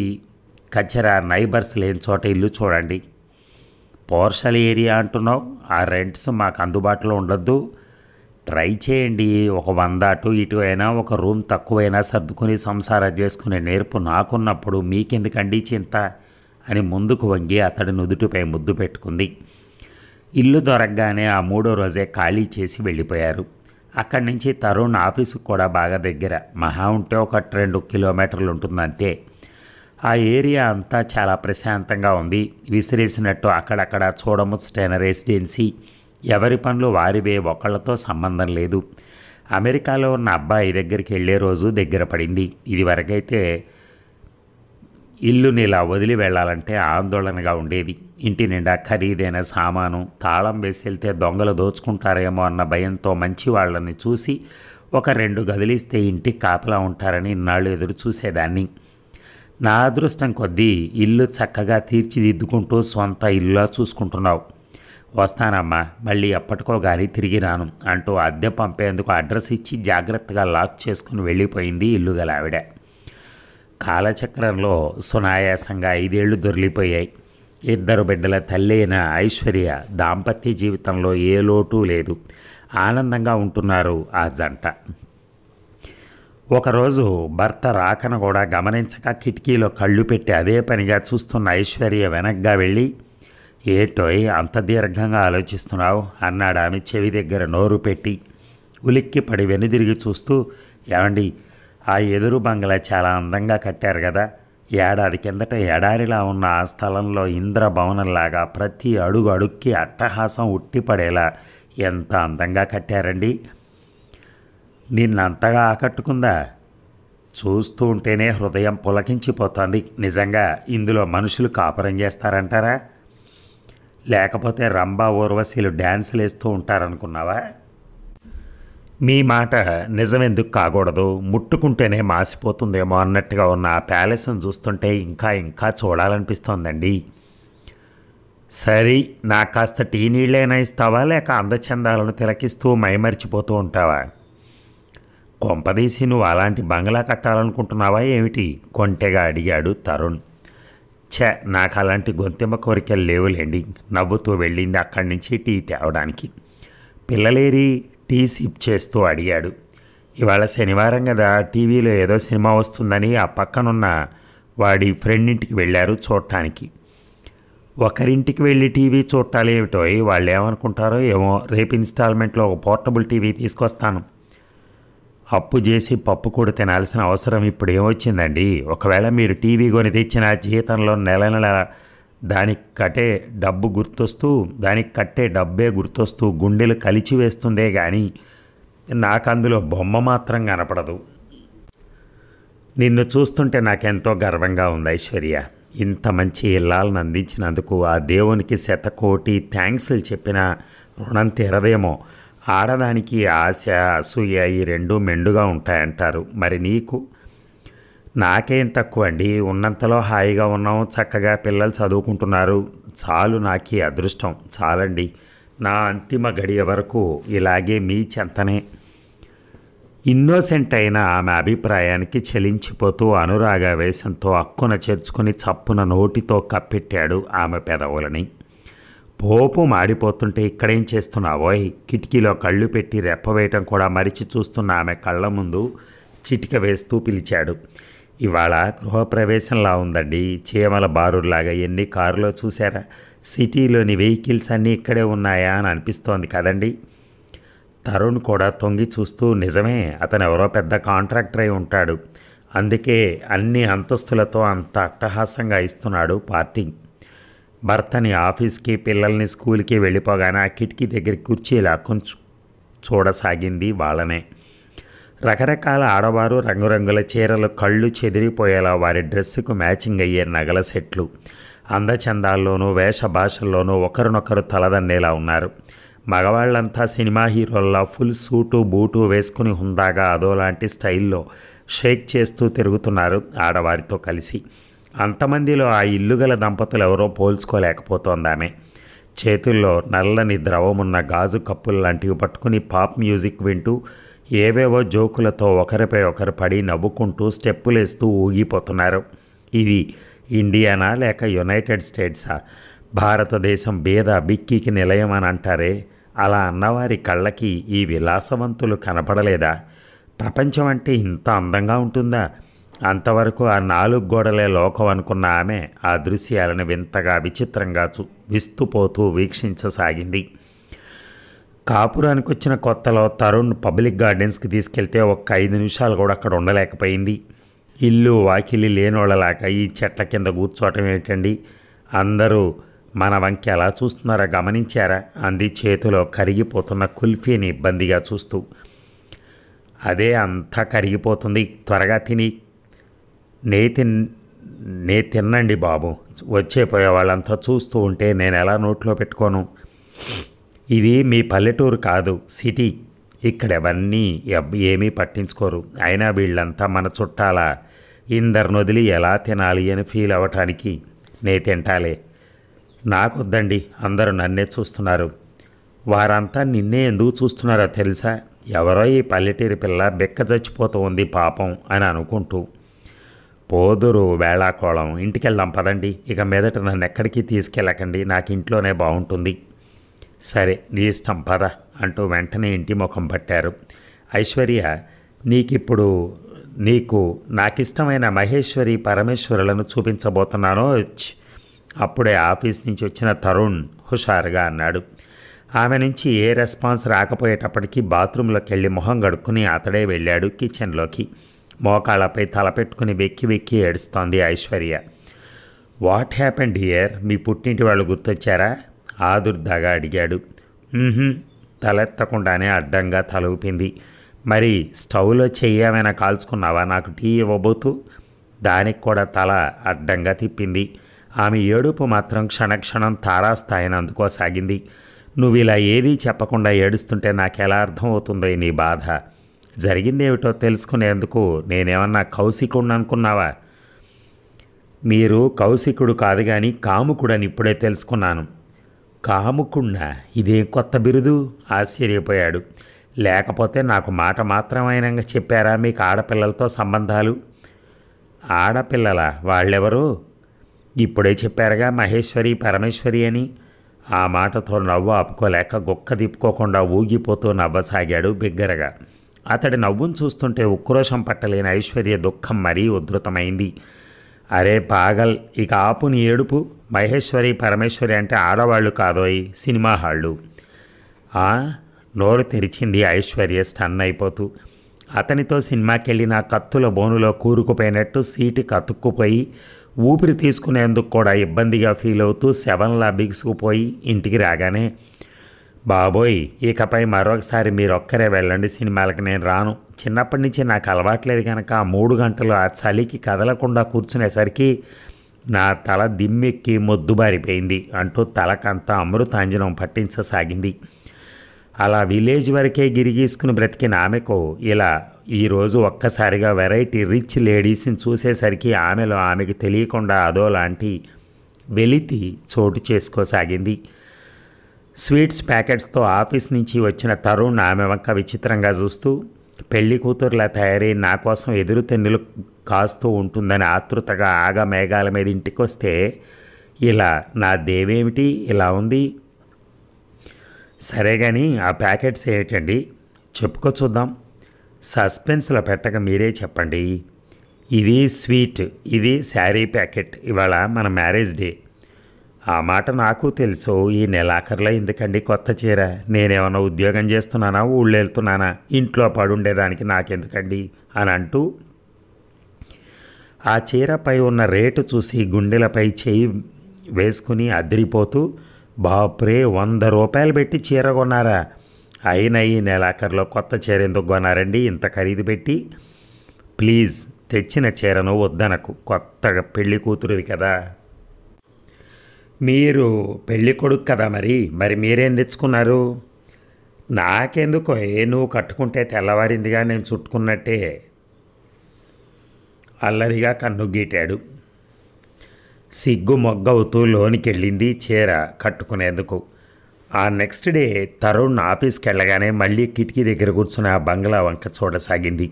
కచరా నైబర్స్ లేని చోట ఇల్లు చూడండి. పోర్షల్ ఏరియా అంటున్నావు, ఆ రెంట్స్ మాకు అందుబాటులో ఉండొద్దు. ట్రై చేయండి. ఒక 100 అటు ఇటు అయినా, ఒక రూమ్ తక్కువైనా సర్దుకుని సంసారం చేసుకునే నేర్పు నాకున్నప్పుడు మీకెందుకండి చింత అని ముందుకు వంగి అతడి నుదుటిపై ముద్దు పెట్టుకుంది. ఇల్లు దొరకగానే ఆ 3వ రోజే ఖాళీ చేసి వెళ్ళిపోయారు. అక్కడి నుంచి తరుణ్ ఆఫీసుకు కూడా బాగా దగ్గర, మహా ఉంటే ఒక 2 కిలోమీటర్లు ఉంటుందంతే. ఆ ఏరియా అంతా చాలా ప్రశాంతంగా ఉంది. విసిరేసినట్టు అక్కడక్కడ చూడముచ్చటైన రెసిడెన్సీ, ఎవరి పనులు వారివే, ఒకళ్లతో సంబంధం లేదు. అమెరికాలో ఉన్న అబ్బాయి దగ్గరికి వెళ్ళే రోజు దగ్గర పడింది. ఇదివరకైతే ఇల్లుని ఇలా వదిలి వెళ్ళాలంటే ఆందోళనగా ఉండేది. ఇంటి నిండా ఖరీదైన సామాను, తాళం వేసి వెళ్తే దొంగలు దోచుకుంటారేమో అన్న భయంతో మంచి వాళ్ళని చూసి ఒక 2 గదిలిస్తే ఇంటికి కాపలా ఉంటారని ఇన్నాళ్ళు ఎదురు చూసేదాన్ని. నా అదృష్టం కొద్దీ ఇల్లు చక్కగా తీర్చిదిద్దుకుంటూ సొంత ఇల్లులా చూసుకుంటున్నావు. వస్తానమ్మా, మళ్ళీ ఎప్పటికో కానీ తిరిగి రాను అంటూ అద్దె పంపేందుకు అడ్రస్ ఇచ్చి జాగ్రత్తగా లాక్ చేసుకుని వెళ్ళిపోయింది ఇల్లు గల ఆవిడ. కాలచక్రంలో సునాయాసంగా 5 ఏళ్లు దొర్లిపోయాయి. 2 బిడ్డల తల్లి అయిన ఐశ్వర్య దాంపత్య జీవితంలో ఏ లోటు లేదు. ఆనందంగా ఉంటున్నారు ఆ జంట. ఒకరోజు భర్త రాకను కూడా గమనించక కిటికీలో కళ్ళు పెట్టి అదే పనిగా చూస్తున్న ఐశ్వర్య వెనక్గా వెళ్ళి, ఏటోయ్ అంత దీర్ఘంగా ఆలోచిస్తున్నావు అన్నాడు ఆమె చెవి దగ్గర నోరు పెట్టి. ఉలిక్కి పడి వెనుదిరిగి చూస్తూ, ఏమండి, ఆ ఎదురు బంగ్లా చాలా అందంగా కట్టారు కదా. ఏడాది కిందట ఎడారిలా ఉన్న ఆ స్థలంలో ఇంద్రభవనంలాగా ప్రతి అడుగు అడుక్కి అట్టహాసం ఉట్టిపడేలా ఎంత అందంగా కట్టారండి. నిన్నంతగా ఆకట్టుకుందా? చూస్తూ ఉంటేనే హృదయం పులకించిపోతుంది. నిజంగా ఇందులో మనుషులు కాపురం చేస్తారంటారా? లేకపోతే రంభా ఊర్వశీలు డ్యాన్సులు వేస్తూ ఉంటారనుకున్నావా? మీ మాట నిజమెందుకు కాకూడదు, ముట్టుకుంటేనే మాసిపోతుందేమో అన్నట్టుగా ఉన్న ఆ ప్యాలెస్ను చూస్తుంటే ఇంకా ఇంకా చూడాలనిపిస్తోందండి. సరే, నాకు కాస్త టీ నీళ్ళైనా ఇస్తావా, లేక అందచందాలను తిలకిస్తూ మైమరిచిపోతూ ఉంటావా? కొంపదీసి నువ్వు అలాంటి బంగ్లా కట్టాలనుకుంటున్నావా ఏమిటి? కొంటెగా అడిగాడు తరుణ్. నాకు అలాంటి గొంతెమ్మ కోరికలు లేవులేండి, నవ్వుతూ వెళ్ళింది అక్కడి నుంచి టీ తేవడానికి. పిల్లలేరి టీ సిప్ చేస్తూ అడిగాడు. ఇవాళ శనివారం కదా, టీవీలో ఏదో సినిమా వస్తుందని ఆ పక్కనున్న వాడి ఫ్రెండ్ ఇంటికి వెళ్ళారు చూడటానికి. ఒకరింటికి వెళ్ళి టీవీ చూడటాలేమిటో, వాళ్ళు ఏమనుకుంటారో ఏమో. రేపు ఇన్స్టాల్మెంట్లో ఒక పోర్టబుల్ టీవీ తీసుకొస్తాను. అప్పు చేసి పప్పు కూడా తినాల్సిన అవసరం ఇప్పుడు ఏమొచ్చిందండి? ఒకవేళ మీరు టీవీ కొని తెచ్చిన జీతంలో నెల నెల దానికి కట్టే డబ్బే గుర్తొస్తూ గుండెలు కలిచివేస్తుందే కానీ నాకు అందులో బొమ్మ మాత్రం కనపడదు. నిన్ను చూస్తుంటే నాకెంతో గర్వంగా ఉంది ఐశ్వర్య. ఇంత మంచి ఇల్లాలను అందించినందుకు ఆ దేవునికి శతకోటి థ్యాంక్స్లు చెప్పిన రుణం తీరదేమో. ఆడదానికి ఆశ, అసూయ ఈ రెండూ మెండుగా ఉంటాయంటారు. మరి నీకు? నాకేం తక్కువ అండి. ఉన్నంతలో హాయిగా ఉన్నాం, చక్కగా పిల్లలు చదువుకుంటున్నారు. చాలు, నాకీ అదృష్టం చాలండి. నా అంతిమ గడియ వరకు ఇలాగే మీ చెంతనే. ఇన్నోసెంట్ అయిన ఆమె అభిప్రాయానికి చలించిపోతూ అనురాగావేశంతో అక్కున చేర్చుకుని చప్పున నోటితో కప్పెట్టాడు ఆమె పెదవులని. పోపు మాడిపోతుంటే ఇక్కడేం చేస్తున్నావోయ్? కిటికీలో కళ్ళు పెట్టి రెప్పవేయటం కూడా మరిచి చూస్తున్న ఆమె కళ్ళ ముందు చిటిక వేస్తూ పిలిచాడు. ఇవాళ గృహప్రవేశంలా ఉందండి. చీమల బారులాగా ఎన్ని కారులో చూసారా? సిటీలోని వెహికల్స్ అన్నీ ఇక్కడే ఉన్నాయా అని అనిపిస్తోంది కదండి. తరుణ్ కూడా తొంగి చూస్తూ, నిజమే, అతను ఎవరో పెద్ద కాంట్రాక్టర్ అయి ఉంటాడు. అందుకే అన్ని అంతస్తులతో అంత అట్టహాసంగా ఇస్తున్నాడు పార్టీ. భర్తని ఆఫీస్కి, పిల్లల్ని స్కూల్కి వెళ్ళిపోగానే ఆ కిటికీ దగ్గర కుర్చీ లాక్కొని చూడసాగింది వాళ్ళనే. రకరకాల ఆడవారు రంగురంగుల చీరలు, కళ్ళు చెదిరిపోయేలా వారి డ్రెస్సుకు మ్యాచింగ్ అయ్యే నగల సెట్లు, అందచందాల్లోనూ వేష భాషల్లోనూ ఒకరినొకరు తలదన్నేలా ఉన్నారు. మగవాళ్ళంతా సినిమా హీరోల్లా ఫుల్ సూటు బూటు వేసుకుని హుందాగా అదోలాంటి స్టైల్లో షేక్ చేస్తూ తిరుగుతున్నారు ఆడవారితో కలిసి. అంతమందిలో ఆ ఇల్లుగల దంపతులు ఎవరో పోల్చుకోలేకపోతోందామె. చేతుల్లో నల్లని ద్రవమున్న గాజు కప్పులు లాంటివి పట్టుకుని పాప్ మ్యూజిక్ వింటూ ఏవేవో జోకులతో ఒకరిపై ఒకరు పడి నవ్వుకుంటూ స్టెప్పులేస్తూ ఊగిపోతున్నారు. ఇది ఇండియానా లేక యునైటెడ్ స్టేట్సా? భారతదేశం బీద బిక్కికి నిలయం అని అంటారే, అలా అన్నవారి కళ్ళకి ఈ విలాసవంతులు కనపడలేదా? ప్రపంచం అంటే ఇంత అందంగా ఉంటుందా? అంతవరకు ఆ 4 గోడలే లోకం అనుకున్న ఆమె ఆ దృశ్యాలను వింతగా విచిత్రంగా విస్తుపోతూ వీక్షించసాగింది. కాపురానికి వచ్చిన కొత్తలో తరుణ్ పబ్లిక్ గార్డెన్స్కి తీసుకెళ్తే ఒక్క 5 నిమిషాలు కూడా అక్కడ ఉండలేకపోయింది. ఇల్లు వాకిలి లేనోళ్ళలాగా ఈ చెట్ల కింద కూర్చోవటం ఏంటండి? అందరూ మన వంకి ఎలా చూస్తున్నారో గమనించారా? అంది చేతిలో కరిగిపోతున్న కుల్ఫీని ఇబ్బందిగా చూస్తూ. అదే అంతా కరిగిపోతుంది, త్వరగా తిని. నే తిన్నండి బాబు. వచ్చేపోయే వాళ్ళంతా చూస్తూ ఉంటే నేను ఎలా నోట్లో పెట్టుకోను? ఇది మీ పల్లెటూరు కాదు, సిటీ. ఇక్కడెవన్నీ ఏమీ పట్టించుకోరు. అయినా వీళ్ళంతా మన చుట్టాల. ఇందరిని వదిలి ఎలా తినాలి అని ఫీల్ అవ్వటానికి నే తింటాలే. నాకొద్దండి, అందరూ నన్నే చూస్తున్నారు. వారంతా నిన్నే ఎందుకు చూస్తున్నారో తెలుసా? ఎవరో ఈ పల్లెటూరి పిల్ల బెక్క చచ్చిపోతూ ఉంది పాపం అని అనుకుంటూ. పోదురు వేళాకోళం, ఇంటికెళ్దాం పదండి. ఇక మీదట నన్ను ఎక్కడికి తీసుకెళ్ళకండి, నాకు ఇంట్లోనే బాగుంటుంది. సరే, నీ ఇష్టం పద అంటూ వెంటనే ఇంటి ముఖం పట్టారు. ఐశ్వర్య, నీకు నాకిష్టమైన మహేశ్వరి పరమేశ్వరులను చూపించబోతున్నానో. అప్పుడే ఆఫీస్ నుంచి వచ్చిన తరుణ్ హుషారుగా అన్నాడు. ఆమె నుంచి ఏ రెస్పాన్స్ రాకపోయేటప్పటికీ బాత్రూంలోకి వెళ్ళి మొహం గడుక్కుని అతడే వెళ్ళాడు కిచెన్లోకి. మోకాళ్ళపై తలపెట్టుకుని వెక్కి వెక్కి ఏడుస్తోంది ఐశ్వర్య. What happened here? మీ పుట్టింటి వాళ్ళు గుర్తొచ్చారా? ఆదుర్దాగా అడిగాడు. తలెత్తకుండానే అడ్డంగా తల ఊపింది. మరి స్టవ్లో చెయ్యమైనా కాల్చుకున్నావా నాకు టీ ఇవ్వబోతూ? దానికి కూడా తల అడ్డంగా తిప్పింది. ఆమె ఏడుపు మాత్రం క్షణక్షణం తారాస్థాయిని అందుకోసాగింది. నువ్వు ఇలా ఏదీ చెప్పకుండా ఏడుస్తుంటే నాకెలా అర్థమవుతుందో నీ బాధ. జరిగిందేమిటో తెలుసుకునేందుకు నేనేమన్నా కౌశికుడిని అనుకున్నావా? మీరు కౌశికుడు కాదు కానీ కాముకుడని ఇప్పుడే తెలుసుకున్నాను. కాముకున్నా? ఇదేం కొత్త బిరుదు? ఆశ్చర్యపోయాడు. లేకపోతే నాకు మాట మాత్రమైనా చెప్పారా మీకు ఆడపిల్లలతో సంబంధాలు? ఆడపిల్లలా? వాళ్ళెవరు? ఇప్పుడే చెప్పారుగా, మహేశ్వరి పరమేశ్వరి అని. ఆ మాటతో నవ్వు ఆపుకోలేక గుక్క తిప్పుకోకుండా ఊగిపోతూ నవ్వసాగాడు బిగ్గరగా. అతడి నవ్వును చూస్తుంటే ఉక్రోషం పట్టలేని ఐశ్వర్య దుఃఖం మరీ ఉధృతమైంది. అరే పాగల్, ఇక ఆపు నీ ఏడుపు. మహేశ్వరి పరమేశ్వరి అంటే ఆడవాళ్ళు కాదోయ్, సినిమా హాళ్ళు. నోరు తెరిచింది ఐశ్వర్య స్టన్ అయిపోతూ. అతనితో సినిమాకెళ్ళి నా కత్తుల బోనులో కూరుకుపోయినట్టు సీటుకి అతుక్కుపోయి ఊపిరి తీసుకునేందుకు కూడా ఇబ్బందిగా ఫీల్ అవుతూ శవంలా బిగుసుకుపోయి ఇంటికి రాగానే బాబోయ్, ఇకపై మరొకసారి మీరొక్కరే వెళ్ళండి సినిమాలకి, నేను రాను. చిన్నప్పటి నుంచి నాకు అలవాట్లేదు కనుక ఆ 3 గంటలు ఆ చలికి కదలకుండా కూర్చునేసరికి నా తల దిమ్మెక్కి మొద్దుబారిపోయింది అంటూ తలకంతా అమృతాంజనం పట్టించసాగింది. అలా విలేజ్ వరకే గిరిగీసుకుని బ్రతికిన ఆమెకు ఇలా ఈరోజు ఒక్కసారిగా వెరైటీ రిచ్ లేడీస్ని చూసేసరికి ఆమెలో ఆమెకు తెలియకుండా అదోలాంటి వెలితి చోటు చేసుకోసాగింది. స్వీట్స్ ప్యాకెట్స్తో ఆఫీస్ నుంచి వచ్చిన తరుణ్ ఆమె వంక విచిత్రంగా చూస్తూ, పెళ్లి కూతురులా తయారై నా కోసం ఎదురు తెన్నులు కాస్తూ ఉంటుందని ఆతృతగా ఆగమేఘాల మీద ఇంటికొస్తే ఇలా నా దేవేమిటి ఇలా ఉంది? సరే కానీ ఆ ప్యాకెట్స్ ఏమిటండి, చెప్పుకో చూద్దాం. సస్పెన్స్లో పెట్టక మీరే చెప్పండి. ఇది స్వీట్, ఇది శారీ ప్యాకెట్. ఇవాళ మన మ్యారేజ్ డే. ఆ మాట నాకు తెలుసు. ఈ నెలాఖరులో ఎందుకండి కొత్త చీర? నేనేమన్నా ఉద్యోగం చేస్తున్నానా, ఊళ్ళో వెళ్తున్నానా? ఇంట్లో పడుండేదానికి నాకెందుకండి అని అంటూ ఆ చీరపై ఉన్న రేటు చూసి గుండెలపై చేయి వేసుకుని అదిరిపోతూ, బాప్రే 100 రూపాయలు పెట్టి చీర కొన్నారా? అయినా ఈ నెలాఖరులో కొత్త చీర ఎందుకు కొన్నారండి ఇంత ఖరీదు పెట్టి? ప్లీజ్ తెచ్చిన చీరను వద్దనకు, కొత్తగా పెళ్లి కూతురుది కదా. మీరు పెళ్ళి కొడుకు కదా, మరి మీరేం తెచ్చుకున్నారు? నాకెందుకో నువ్వు కట్టుకుంటే తెల్లవారిందిగా నేను చుట్టుకున్నట్టే. అల్లరిగా కన్ను గీటాడు. సిగ్గు మొగ్గవుతూ లోనికెళ్ళింది చీర కట్టుకునేందుకు. ఆ నెక్స్ట్ డే తరుణ్ ఆఫీస్కి వెళ్ళగానే మళ్ళీ కిటికీ దగ్గర కూర్చుని ఆ బంగ్లా వంక చూడసాగింది.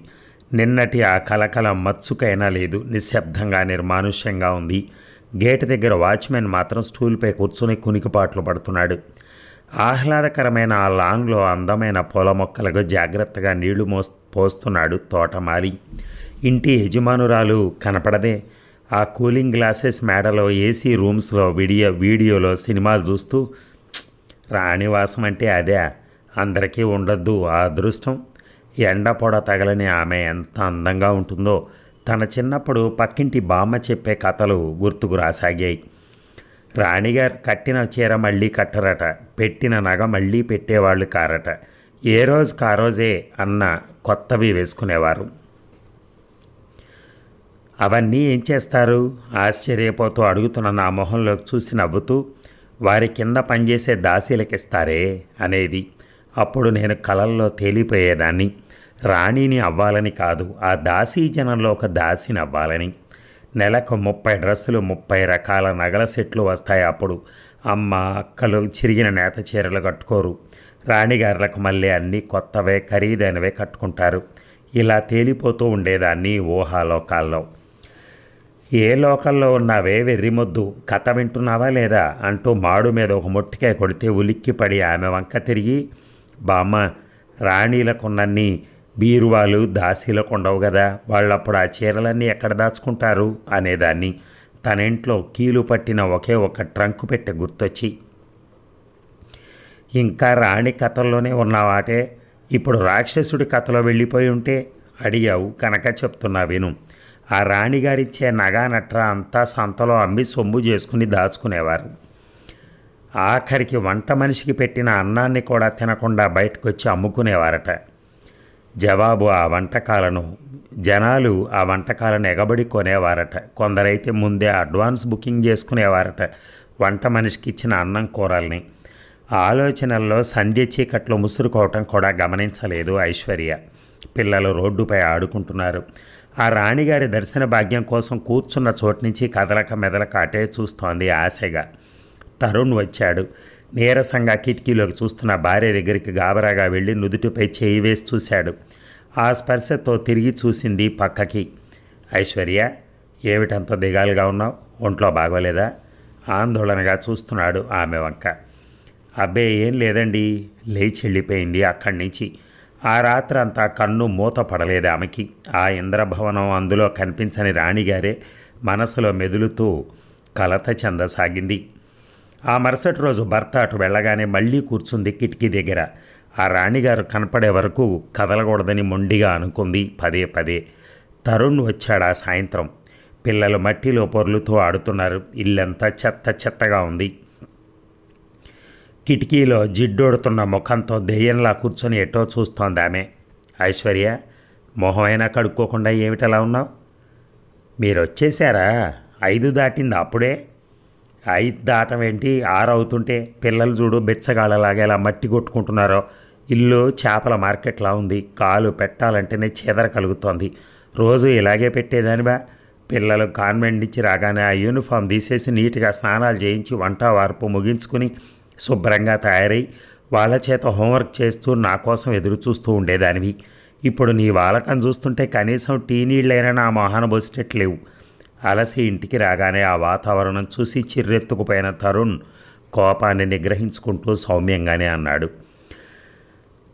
నిన్నటి ఆ కలకల మచ్చుకైనా లేదు. నిశ్శబ్దంగా నిర్మానుష్యంగా ఉంది. గేటు దగ్గర వాచ్మెన్ మాత్రం స్టూల్పై కూర్చుని కునికిపాట్లు పడుతున్నాడు. ఆహ్లాదకరమైన ఆ లాన్లో అందమైన పూల మొక్కలకు జాగ్రత్తగా నీళ్లు పోస్తున్నాడు తోటమాలి. ఇంటి యజమానురాలు కనపడదే. ఆ కూలింగ్ గ్లాసెస్ మేడలో ఏసీ రూమ్స్లో వీడియోలో సినిమాలు చూస్తూ, రాణివాసం అంటే అదే, అందరికీ ఉండొద్దు ఆ అదృష్టం. ఎండ పొడ తగలని ఆమె ఎంత అందంగా ఉంటుందో. తన చిన్నప్పుడు పక్కింటి బామ్మ చెప్పే కథలు గుర్తుకు రాసాగాయి. రాణిగారు కట్టిన చీర మళ్ళీ కట్టరట, పెట్టిన నగ మళ్ళీ పెట్టేవాళ్ళు కారట. ఏ రోజుకు ఆ రోజే అన్న కొత్తవి వేసుకునేవారు. అవన్నీ ఏం చేస్తారు? ఆశ్చర్యపోతూ అడుగుతున్న నా మొహంలోకి చూసి నవ్వుతూ, వారి కింద పనిచేసే దాసీలకిస్తారే అనేది. అప్పుడు నేను కలల్లో తేలిపోయేదాన్ని. రాణిని అవ్వాలని కాదు, ఆ దాసీ జనంలో ఒక దాసిని అవ్వాలని. నెలకు 30 డ్రెస్సులు, 30 రకాల నగల సెట్లు వస్తాయి. అప్పుడు అమ్మ అక్కలు చిరిగిన నేత చీరలు కట్టుకోరు. రాణిగారులకు మళ్ళీ అన్నీ కొత్తవే, ఖరీదైనవే కట్టుకుంటారు. ఇలా తేలిపోతూ ఉండేదాన్ని ఊహాలోకాల్లో. ఏ లోకల్లో ఉన్నావే వెర్రిమొద్దు, కథ వింటున్నావా లేదా అంటూ మాడు మీద ఒక మొట్టికాయ కొడితే ఉలిక్కిపడి ఆమె వంక తిరిగి, బామ్మ, రాణీలకున్నన్ని బీరువాలు దాసీలకు ఉండవు కదా, వాళ్ళప్పుడు ఆ చీరలన్నీ ఎక్కడ దాచుకుంటారు అనేదాన్ని. తన ఇంట్లో కీలు పట్టిన ఒకే ఒక ట్రంకు పెట్టె గుర్తొచ్చి, ఇంకా రాణి కథల్లోనే ఉన్నావాటే, ఇప్పుడు రాక్షసుడి కథలో వెళ్ళిపోయి ఉంటే అడిగావు కనుక చెప్తున్నా విను. ఆ రాణిగారిచ్చే నగా నట్రా అంతా సంతలో అమ్మి సొమ్ము చేసుకుని దాచుకునేవారు. ఆఖరికి వంట మనిషికి పెట్టిన అన్నాన్ని కూడా తినకుండా బయటకు వచ్చి అమ్ముకునేవారట. జవాబు జనాలు ఆ వంటకాలను ఎగబడి కొనేవారట. కొందరైతే ముందే అడ్వాన్స్ బుకింగ్ చేసుకునేవారట వంట మనిషికి ఇచ్చిన అన్నం కూరల్ని. ఆలోచనల్లో సంధ్య చీకట్లో ముసురుకోవటం కూడా గమనించలేదు ఐశ్వర్య. పిల్లలు రోడ్డుపై ఆడుకుంటున్నారు. ఆ రాణిగారి దర్శన భాగ్యం కోసం కూర్చున్న చోటు నుంచి కదలక మెదలక అటే చూస్తోంది ఆశగా. తరుణ్ వచ్చాడు. నీరసంగా కిటికీలోకి చూస్తున్న భార్య దగ్గరికి గాబరాగా వెళ్ళి నుదుటిపై చేయి వేసి చూశాడు. ఆ స్పర్శతో తిరిగి చూసింది పక్కకి. ఐశ్వర్య, ఏమిటంత దిగాలుగా ఉన్నావు? ఒంట్లో బాగోలేదా? ఆందోళనగా చూస్తున్నాడు ఆమె వంక. అబ్బే ఏం లేదండి, లేచి వెళ్ళిపోయింది అక్కడి నుంచి. ఆ రాత్రంతా కన్ను మూత పడలేదు ఆమెకి. ఆ ఇంద్రభవనం, అందులో కనిపించని రాణిగారే మనసులో మెదులుతూ కలత చెందసాగింది. ఆ మరుసటి రోజు భర్త అటు వెళ్ళగానే మళ్ళీ కూర్చుంది కిటికీ దగ్గర. ఆ రాణిగారు కనపడే వరకు కదలకూడదని మొండిగా అనుకుంది పదే పదే. తరుణ్ వచ్చాడు ఆ సాయంత్రం. పిల్లలు మట్టిలో పొర్లుతూ ఆడుతున్నారు. ఇల్లంతా చెత్త చెత్తగా ఉంది. కిటికీలో జిడ్డోడుతున్న ముఖంతో దెయ్యంలా కూర్చొని ఎటో చూస్తోంది ఆమె. ఐశ్వర్య, మొహమైనా కడుక్కోకుండా ఏమిటలా ఉన్నావు? మీరు వచ్చేసారా? 5 దాటింది అప్పుడే? 5 దాటం ఏంటి, 6 అవుతుంటే. పిల్లలు చూడు బెచ్చగాళ్ళలాగా ఎలా మట్టి కొట్టుకుంటున్నారో. ఇల్లు చేపల మార్కెట్లా ఉంది. కాలు పెట్టాలంటేనే చేదర కలుగుతోంది. రోజు ఇలాగే పెట్టేదానివా? పిల్లలు కాన్వెంట్ నుంచి రాగానే ఆ యూనిఫామ్ తీసేసి నీట్గా స్నానాలు చేయించి వంట వార్పు ముగించుకుని శుభ్రంగా తయారై వాళ్ళ చేత హోంవర్క్ చేస్తూ నా కోసం ఎదురు చూస్తూ ఉండేదానివి. ఇప్పుడు నీ వాలకం చూస్తుంటే కనీసం టీ నీళ్ళైనా నా మొహాన పోసేటట్లేవు. అలసి ఇంటికి రాగానే ఆ వాతావరణం చూసి చిర్రెత్తుకుపోయిన తరుణ్ కోపాన్ని నిగ్రహించుకుంటూ సౌమ్యంగానే అన్నాడు.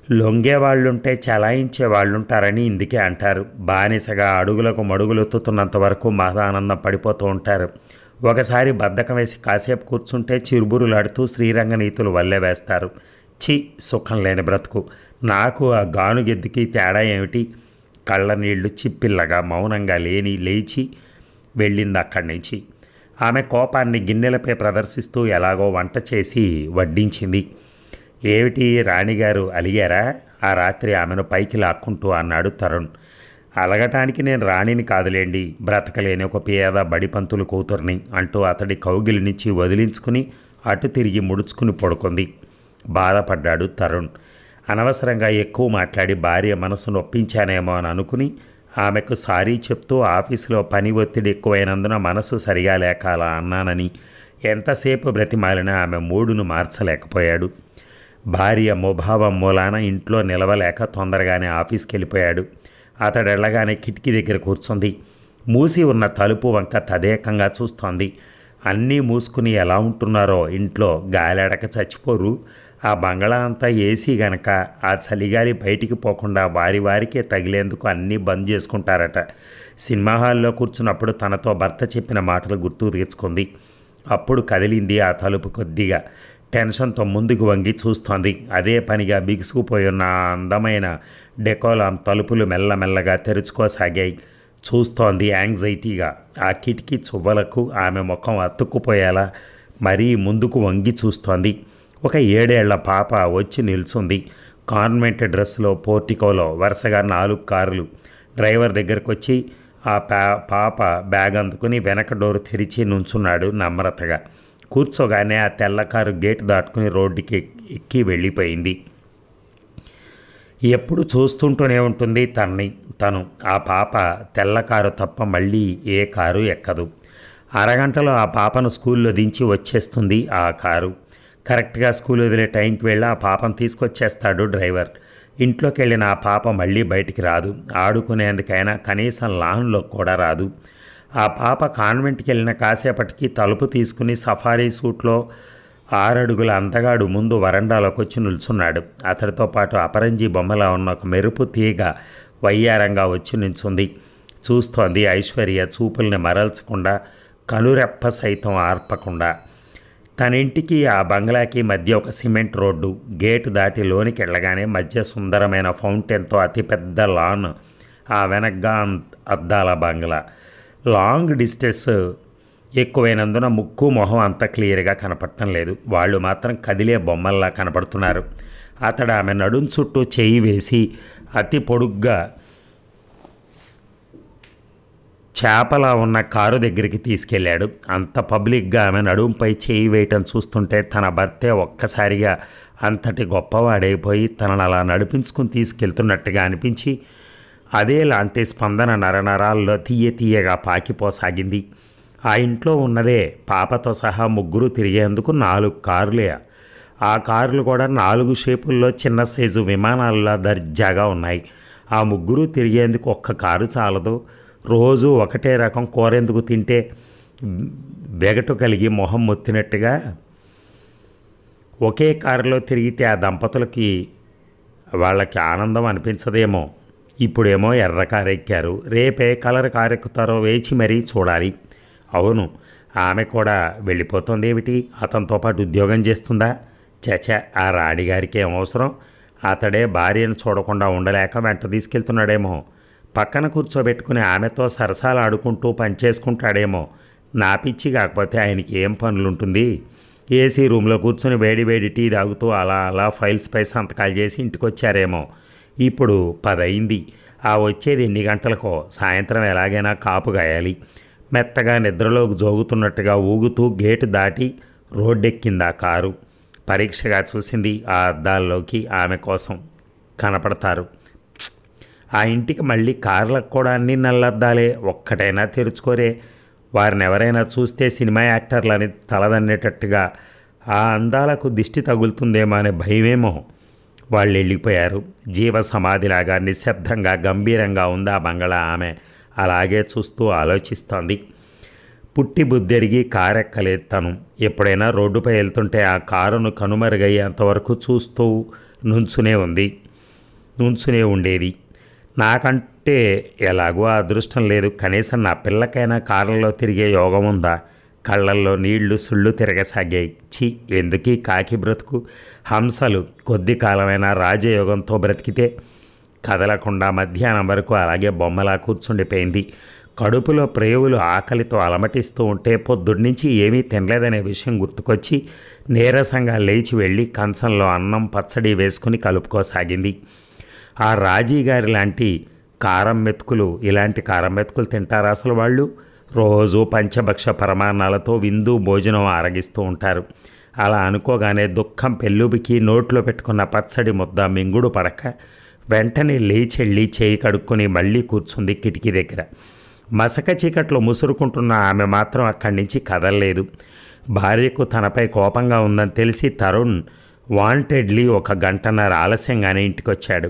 లొంగేవాళ్లుంటే చలాయించే వాళ్ళుంటారని ఇందుకే అంటారు. బానిసగా అడుగులకు మడుగులెత్తుతున్నంత వరకు మహానందం పడిపోతూ ఉంటారు. ఒకసారి బద్ధకం వేసి కాసేపు కూర్చుంటే చిరుబురులాడుతూ శ్రీరంగ నీతులు వల్లే వేస్తారు. చి, సుఖం లేని బ్రతుకు. నాకు ఆ గానుగెద్దుకి తేడా ఏమిటి? కళ్ళ నీళ్లు చిప్పిల్లగా మౌనంగా లేచి వెళ్ళింది అక్కడి నుంచి. ఆమె కోపాన్ని గిన్నెలపై ప్రదర్శిస్తూ ఎలాగో వంట చేసి వడ్డించింది. ఏమిటి రాణిగారు అలిగారా? ఆ రాత్రి ఆమెను పైకి లాక్కుంటూ అన్నాడు తరుణ్. అలగటానికి నేను రాణిని కాదులేండి, బ్రతకలేని ఒక పేద బడిపంతులు కూతుర్ని అంటూ అతడి కౌగిలి నుంచి వదిలించుకుని అటు తిరిగి ముడుచుకుని పడుకుంది. బాధపడ్డాడు తరుణ్. అనవసరంగా ఎక్కువ మాట్లాడి భార్య మనసు నొప్పించానేమో అని అనుకుని ఆమెకు సారీ చెప్తూ ఆఫీసులో పని ఒత్తిడి ఎక్కువైనందున మనసు సరిగా లేక అలా అన్నానని ఎంతసేపు బ్రతిమాలినా ఆమె మూడును మార్చలేకపోయాడు. భార్య ముభావం మూలాన ఇంట్లో నిలవలేక తొందరగానే ఆఫీస్కి వెళ్ళిపోయాడు. అతడు వెళ్ళగానే కిటికీ దగ్గర కూర్చుంది. మూసి ఉన్న తలుపు వంక తదేకంగా చూస్తోంది. అన్నీ మూసుకుని ఎలా ఉంటున్నారో ఇంట్లో, గాలాడక చచ్చిపోరు. ఆ బంగళా అంతా ఏసీ గనక ఆ చలిగాలి బయటికి పోకుండా వారికే తగిలేందుకు అన్నీ బంద్ చేసుకుంటారట. సినిమా హాల్లో కూర్చున్నప్పుడు తనతో భర్త చెప్పిన మాటలు గుర్తు తెచ్చుకుంది. అప్పుడు కదిలింది ఆ తలుపు కొద్దిగా. టెన్షన్తో ముందుకు వంగి చూస్తోంది. అదే పనిగా బిగుసుకుపోయి ఉన్న అందమైన డెకోలాం తలుపులు మెల్లమెల్లగా తెరుచుకోసాగాయి. చూస్తోంది యాంగ్జైటీగా. ఆ కిటికీ చువ్వలకు ఆమె ముఖం అతుక్కుపోయేలా మరీ ముందుకు వంగి చూస్తోంది. ఒక 7 ఏళ్ల పాప వచ్చి నిల్చుంది. కాన్వెంట్ డ్రెస్లో పోర్టికోలో వరుసగా 4 కార్లు. డ్రైవర్ దగ్గరకు వచ్చి ఆ పాప బ్యాగ్ అందుకుని వెనక డోరు తెరిచి నుంచున్నాడు నమ్రతగా. కూర్చోగానే ఆ తెల్ల కారు గేటు దాటుకుని రోడ్డుకి ఎక్కి వెళ్ళిపోయింది. ఎప్పుడు చూస్తుంటూనే ఉంటుంది తను. ఆ పాప తెల్ల కారు తప్ప మళ్ళీ ఏ కారు ఎక్కదు. అరగంటలో ఆ పాపను స్కూల్లో దించి వచ్చేస్తుంది ఆ కారు. కరెక్ట్గా స్కూల్ వదిలే టైంకి వెళ్ళి ఆ పాపను తీసుకొచ్చేస్తాడు డ్రైవర్. ఇంట్లోకి వెళ్ళిన ఆ పాప మళ్ళీ బయటికి రాదు. ఆడుకునేందుకైనా కనీసం లాన్లో కూడా రాదు. ఆ పాప కాన్వెంట్కి వెళ్ళిన కాసేపటికి తలుపు తీసుకుని సఫారీ సూట్లో 6 అడుగుల అందగాడు ముందు వరండాలోకి వచ్చి నిల్చున్నాడు. అతడితో పాటు అపరంజి బొమ్మలా ఉన్న ఒక మెరుపు తీగ వయ్యారంగా వచ్చి నిల్చుంది. చూస్తోంది ఐశ్వర్య చూపుల్ని మరల్చకుండా, కనురెప్ప సైతం ఆర్పకుండా. తన ఇంటికి ఆ బంగ్లాకి మధ్య ఒక సిమెంట్ రోడ్డు. గేటు దాటి లోనికి వెళ్ళగానే మధ్య సుందరమైన ఫౌంటైన్తో అతిపెద్ద లాన్. ఆ వెనగ్గా అద్దాల బంగ్లా. లాంగ్ డిస్టెన్స్ ఎక్కువైనందున ముక్కు మొహం అంత క్లియర్గా కనపడటం లేదు. వాళ్ళు మాత్రం కదిలే బొమ్మల్లా కనపడుతున్నారు. అతడు ఆమె నడుం చుట్టూ చేయి వేసి అతి పొడుగ్గా చేపలా ఉన్న కారు దగ్గరికి తీసుకెళ్లాడు. అంత పబ్లిక్గా ఆమె నడుంపై చేయి వేయటం చూస్తుంటే తన భర్తే ఒక్కసారిగా అంతటి గొప్పవాడైపోయి తనను అలా నడిపించుకుని తీసుకెళ్తున్నట్టుగా అనిపించి అదేలాంటి స్పందన నరనరాల్లో తీయగా పాకిపోసాగింది. ఆ ఇంట్లో ఉన్నదే పాపతో సహా 3 తిరిగేందుకు 4 కార్లే. ఆ కార్లు కూడా 4 షేపుల్లో చిన్న సైజు విమానాల్లో దర్జాగా ఉన్నాయి. ఆ 3 తిరిగేందుకు ఒక్క కారు చాలదు. రోజు ఒకటే రకం కూరెందుకు తింటే వెగటు కలిగి మొహం మొత్తినట్టుగా ఒకే కారులో తిరిగితే ఆ దంపతులకి వాళ్ళకి ఆనందం అనిపించదేమో. ఇప్పుడేమో ఎర్ర కారు ఎక్కారు, రేపే కలర్ కారు ఎక్కుతారో వేచి మరీ చూడాలి. అవును, ఆమె కూడా వెళ్ళిపోతుంది ఏమిటి? అతనితో పాటు ఉద్యోగం చేస్తుందా? చచ, ఆ రాణిగారికి ఏమవసరం? అతడే భార్యను చూడకుండా ఉండలేక వెంట తీసుకెళ్తున్నాడేమో. పక్కన కూర్చోబెట్టుకుని ఆమెతో సరసాలు ఆడుకుంటూ పనిచేసుకుంటాడేమో. నా పిచ్చి కాకపోతే ఆయనకి ఏం పనులుంటుంది? ఏసీ రూమ్లో కూర్చొని వేడి వేడి టీ తాగుతూ అలా అలా ఫైల్స్పై సంతకాలు చేసి ఇంటికి వచ్చారేమో. ఇప్పుడు 10 అయింది. ఆ వచ్చేది ఎన్ని గంటలకో. సాయంత్రం ఎలాగైనా కాపు గాయాలి. మెత్తగా నిద్రలోకి జోగుతున్నట్టుగా ఊగుతూ గేటు దాటి రోడ్డెక్కింది ఆ కారు. పరీక్షగా చూసింది ఆ అద్దాల్లోకి. ఆమె కోసం కనపడతారు. ఆ ఇంటికి మళ్ళీ కార్లకు కూడా అన్ని నల్లద్దాలే. ఒక్కటైనా తెరుచుకోరే. వారిని ఎవరైనా చూస్తే సినిమా యాక్టర్లని తలదన్నేటట్టుగా ఆ అందాలకు దిష్టి తగులుతుందేమో అనే భయమేమో. వాళ్ళు వెళ్ళిపోయారు. జీవ సమాధిలాగా నిశ్శబ్దంగా గంభీరంగా ఉంది ఆ బంగళా. ఆమె అలాగే చూస్తూ ఆలోచిస్తోంది. పుట్టి బుద్ధెరిగి కారెక్కలేదు తను. ఎప్పుడైనా రోడ్డుపై వెళ్తుంటే ఆ కారును కనుమరుగయ్యేంతవరకు చూస్తూ నుంచునే ఉండేది. నాకంటే ఎలాగో ఆ అదృష్టం లేదు. కనీసం నా పిల్లకైనా కారులో తిరిగే యోగం ఉందా? కళ్ళల్లో నీళ్లు సుళ్ళు తిరగసాగాయి. ఎందుకీ కాకి బ్రతుకు? హంసలు కొద్ది కాలమైనా రాజయోగంతో బ్రతికితే. కదలకుండా మధ్యాహ్నం వరకు అలాగే బొమ్మలా కూర్చుండిపోయింది. కడుపులో ప్రేవులు ఆకలితో అలమటిస్తూ ఉంటే పొద్దున్నుంచి ఏమీ తినలేదనే విషయం గుర్తుకొచ్చి నీరసంగా లేచి వెళ్ళి కంచంలో అన్నం పచ్చడి వేసుకుని కలుపుకోసాగింది. ఆ రాజీగారి లాంటి ఇలాంటి కారం మెతుకులు తింటారా అసలు వాళ్ళు? రోజు పంచభక్ష పరమాన్నాలతో విందు భోజనం ఆరగిస్తూ ఉంటారు. అలా అనుకోగానే దుఃఖం పెళ్ళుబికి నోట్లో పెట్టుకున్న పచ్చడి ముద్ద మింగుడు పడక వెంటనే లేచెళ్ళి చేయి కడుక్కొని మళ్ళీ కూర్చుంది కిటికీ దగ్గర. మసక చీకట్లో ముసురుకుంటున్న ఆమె మాత్రం అక్కడి నుంచి కదలలేదు. భార్యకు తనపై కోపంగా ఉందని తెలిసి తరుణ్ వాంటెడ్లీ 1 గంటన్నర ఆలస్యంగానే ఇంటికొచ్చాడు.